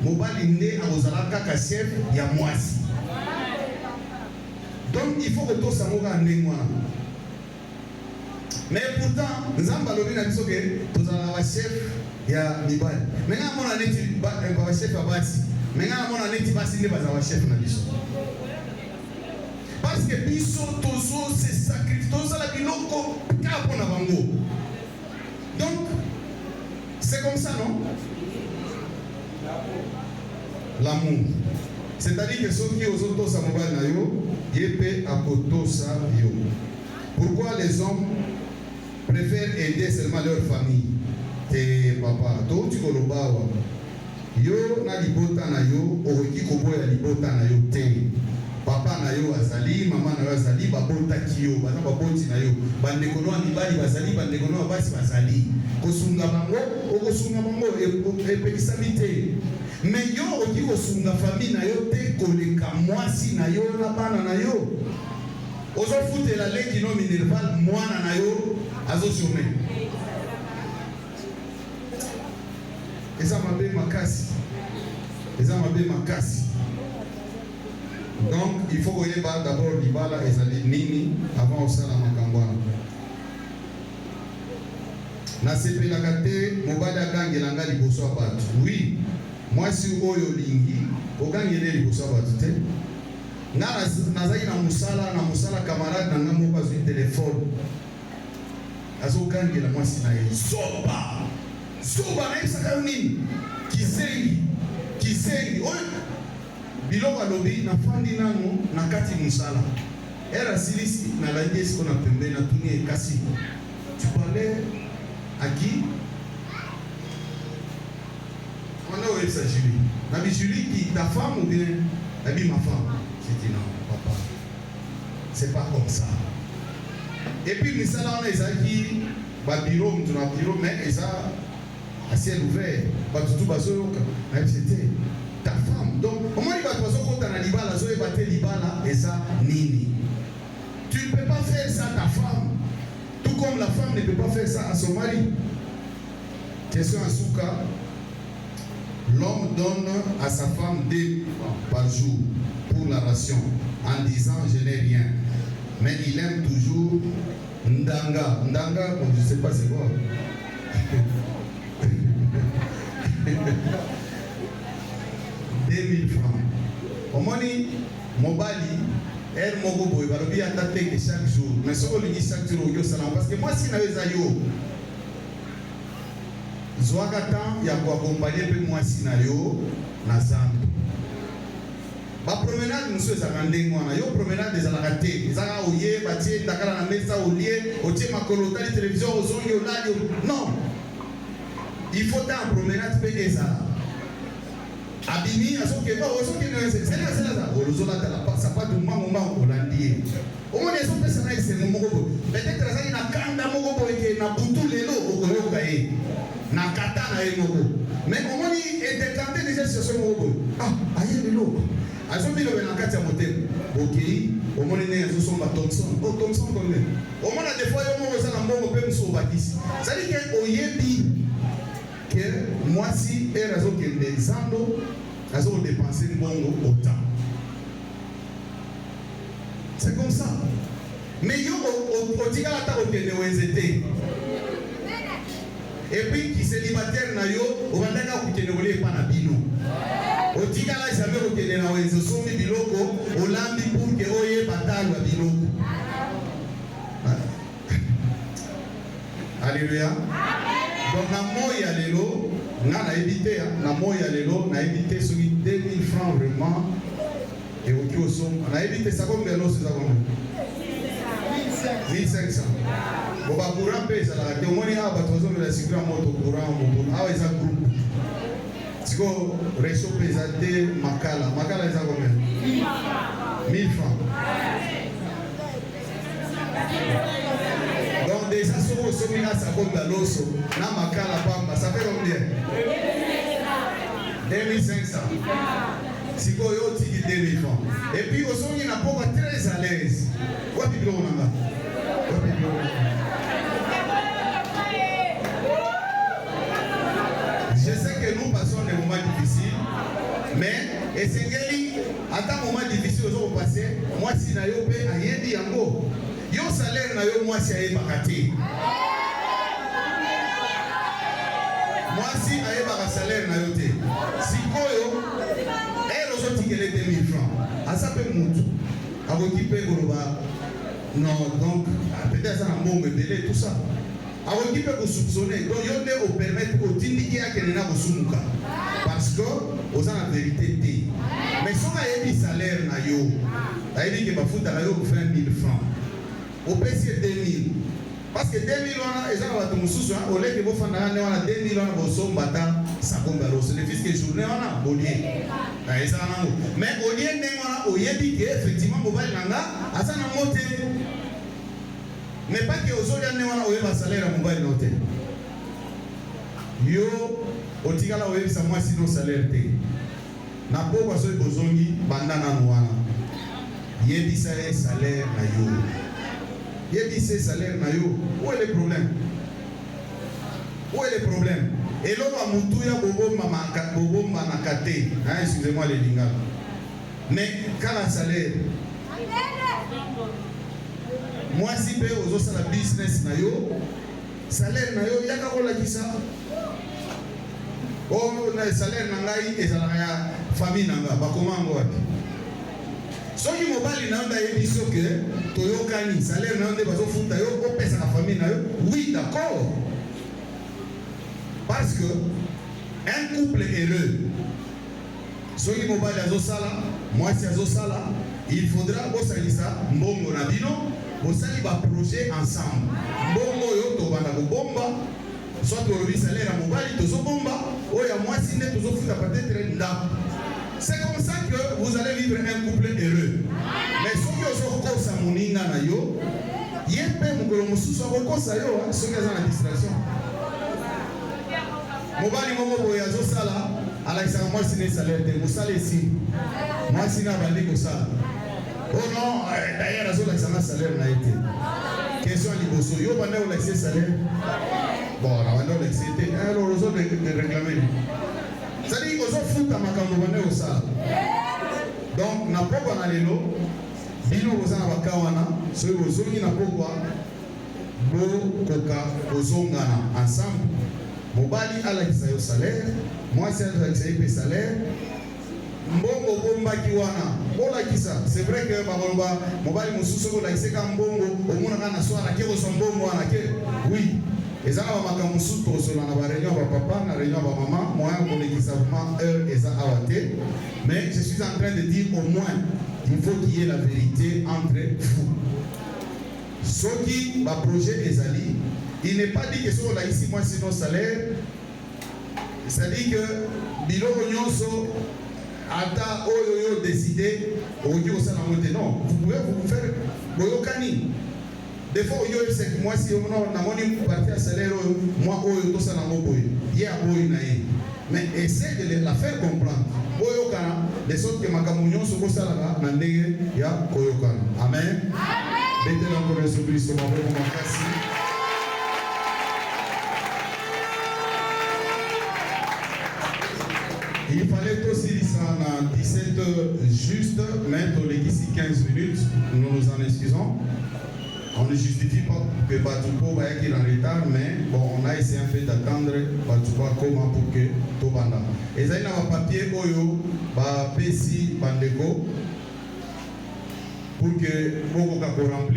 mobali nde akozala kaka chef ya mwasi. Donc il faut que tosango kaka ndenge wana. Mais pourtant nzambe alobi na biso ke tozala bachef ya mibali. Mais nga mona neti bachef ya basi, mais nga mona neti basi nde bazala bachef na biso. Parce que biso tozo se sacrifice tozo la biloko kapo na bango. Donc c'est comme ça, non? L'amour. C'est-à-dire que ceux qui osent tosa mobile na yo, yepé akotosa yo. Pourquoi les hommes préfèrent aider seulement leur famille? Te papa, to tu kolobawa. Yo na libota na yo, oki koboya libota na yo te. Papa na yo azali, mama na yo azali, babotaki yo, baza baboti na yo. Bandeko no mibali bazali, bandeko no basi bazali. Kosunga bango, okosunga bango epekisami te. Mais yo oki kosunga famille na yo te koleka mwasi na yo na bana na yo. Ozofutela leki no minerval mwana na yo azosome. Eza mabe makasi. Eza mabe makasi. Donc, il faut que d'abord libala ezali nini avant osala makambo wana. Na sepelaka te mobali agangela nga liboso ya bato. Oui, mwasi oyo lingi ogangele liboso ya bato te. Nga nazali na musala camarade na nga moko azwi telefone. Azogangela mwasi na ye. Soba na yebisaka yo nini? Kizengi. Oyo biloko alobi na fandi nano na kati musala. Era silisi na langi esiko na pembe na tuni ekasi. Tu parlais à qui? On a oué ça Julie. La Julie qui ta femme ou bien la ma femme? J'ai dit non, papa. C'est pas comme ça. Et puis misala on a ezaki ba bureau mais eza à ciel ouvert. Ba tutu bazoyoka. Mais c'était ta femme. Donc, comment il va te passer quand tu as libala, zoé baté libala, et ça, nini. Tu ne peux pas faire ça à ta femme. Tout comme la femme ne peut pas faire ça à son mari. Question à Souka. L'homme donne à sa femme 2 francs par jour pour la ration, en disant je n'ai rien. Mais il aime toujours Ndanga. Ndanga, bon, je ne sais pas c'est quoi. 2000 francs. Au moins, mobali, elle m'a dit que je vais attaquer chaque jour. Mais ce que je dis chaque jour, parce que moi, si je suis yo, Zouagatan, il y a quoi accompagner moi si yo, na zambi. Ba promenade nous sommes à Kandengwana, yo promenade des alakate, zaka oye, batie, dakala na mesa olie, otie makolota la télévision, ozongi olali. Non. Il faut en promenade payer ça. Abini asoke ba osoke no c'est là olozola tala ça pas de mangomba olandie au moins les autres personnes ils se moko peut-être ça ina kanda moko boyeke na butu lelo okoyoka ye na kata na ye moko mais au moins il décanté déjà sur ce moko aye lelo azobi lo na kati ya motem OK au moins né azo somba Thompson comme au moins des fois yo moko ça na mbongo pe mso bakisi ça dit que oyebi que moi si elle a des ando elles ont dépensé bongo autant. C'est comme ça. Mais yo au tika la ta okende wenzete. Et puis qui célibataire na yo o bandaka okende wole pa na bino. O tika la jamais okende na wenzo somi biloko olambi pour que oye batalo ya biloko. Alléluia. Donc na moya lelo nga na évité na moya lelo na évité ce qui 2000 francs vraiment et au qui sont na évité ça comme belo c'est ça comme 1500 bon ba courant pesa la te moni a ba tozo de la sikra moto courant moto a eza groupe siko réseau pesate makala eza combien 1000 francs. Donc déjà si vous sommes là ça compte dans l'osso na makala pamba ça fait combien 2500. Siko yo tiki 2000 francs. Et puis au son n'a pas très à l'aise. Quoi tu veux on a? Je sais que nous passons des moments difficiles, mais et c'est à un moment difficile aux passer, moi si na yo pe ayendi yango. Yo salaire na yo moi si ayeba kati. Moi si ayeba salaire na yo te. Sikoyo elle aussi tikele 2000 francs. Asa pe mutu. Aboki pe goroba. Non, donc peut-être ça na mbongo belé tout ça. Aboki pe ko soupçonner. Donc yo ne au permettre au tindiki akene na kosumuka. Parce que aux en vérité té. Mais si on a un salaire na yo, ça veut dire que bafuta na yo fait 1000 francs. Au PC 2000. Parce que 2000 on a ezana batu mususu au lieu que vous fanda na on a 2000 on a boso mbata sakomba lo. C'est le fils que journée on a bolier. Na ezana ngo. Mais au lieu ndenge on a oyebi que effectivement mobile nanga asana mote. Mais pas que ozolia ndenge on a oyeba salaire ya mobile note. Yo otikala oyebisa moi sino salaire te. Na poko aso bozongi bandana noana. Yebisa salaire na yo. Yebisa salaire na yo. Où est le problème? Où est le problème? Et l'homme a mutuya bobomba na kate. Excusez-moi les lingala. Mais quand la salaire moi si pe ozo sala business na yo, salaire na yo yaka kola kisa. Oh, le salaire nangai ezala ya famille nanga bakomango wapi. Soki mobali nanga yebiso ke toyokani salaire nanga bazo futa yo ko pesa na famille na yo. Oui, d'accord. Parce que un couple heureux soki mobali azo sala, moi si azo sala, il faudra bosalisa mbongo na bino, bosali ba projet ensemble. Mbongo yo to banda ko bomba. Soit tu as salaire à mobile, tu as bomba, ou il y a moi si tu as peut-être nda. C'est comme ça que vous allez vivre un couple heureux. Mais si tu as encore ça moninga na yo, yépe mukolo mususu encore ça yo, ceux qui ont la distraction. Mobile momo boyazo sala, ala isa moi si ne salaire de musale ici. Moi si na bandi ko sala. Oh non, d'ailleurs azo la sama salaire na été. Question liboso yo banda ou la salaire. Bon, on va l'accepter. Alors, on va réclamer. C'est-à-dire qu'on s'en fout à ma campagne au sale. Donc, n'a pas qu'on a les lots. Bino aux Anabakawana, ceux aux Zongi n'a pas quoi. Bo, Koka, aux Zongana, ensemble. Mobali à la salaire. Moi, c'est le salaire. Mbongo bomba kiwana. Bola kisa. C'est vrai que Babomba, Mobali Moussousoko, la Iseka Mbongo, au Mouna soit la Kero son Bongo à laquelle. Oui. Eza ba makamusu to solo na ba réunion ba papa na réunion ba maman moi on est exactement eza awate mais je suis en train de dire au moins il faut qu'il y ait la vérité entre vous. Soki ba projet ezali il n'est pas dit que so la ici moi sinon salaire c'est-à-dire que biloko nyonso ata oyo décider oyo osala moté non vous pouvez vous faire boyokani. Des fois, c'est que moi, si on a mon parti à salaire, moi, tout ça, il y a mais essaie de la faire comprendre. De sorte que ma communion se pose là, il y a Koyokana. Amen. Il fallait aussi à 17h juste, mettre les 15 minutes, nous nous en excusons. On ne justifie pas que Batouko va être en retard, mais bon, on a essayé un peu d'attendre Batouko comment pour que tout banda. Et ça, il y a un papier Oyo, Pessi, Bandeko, pour que Boko Kako remplit.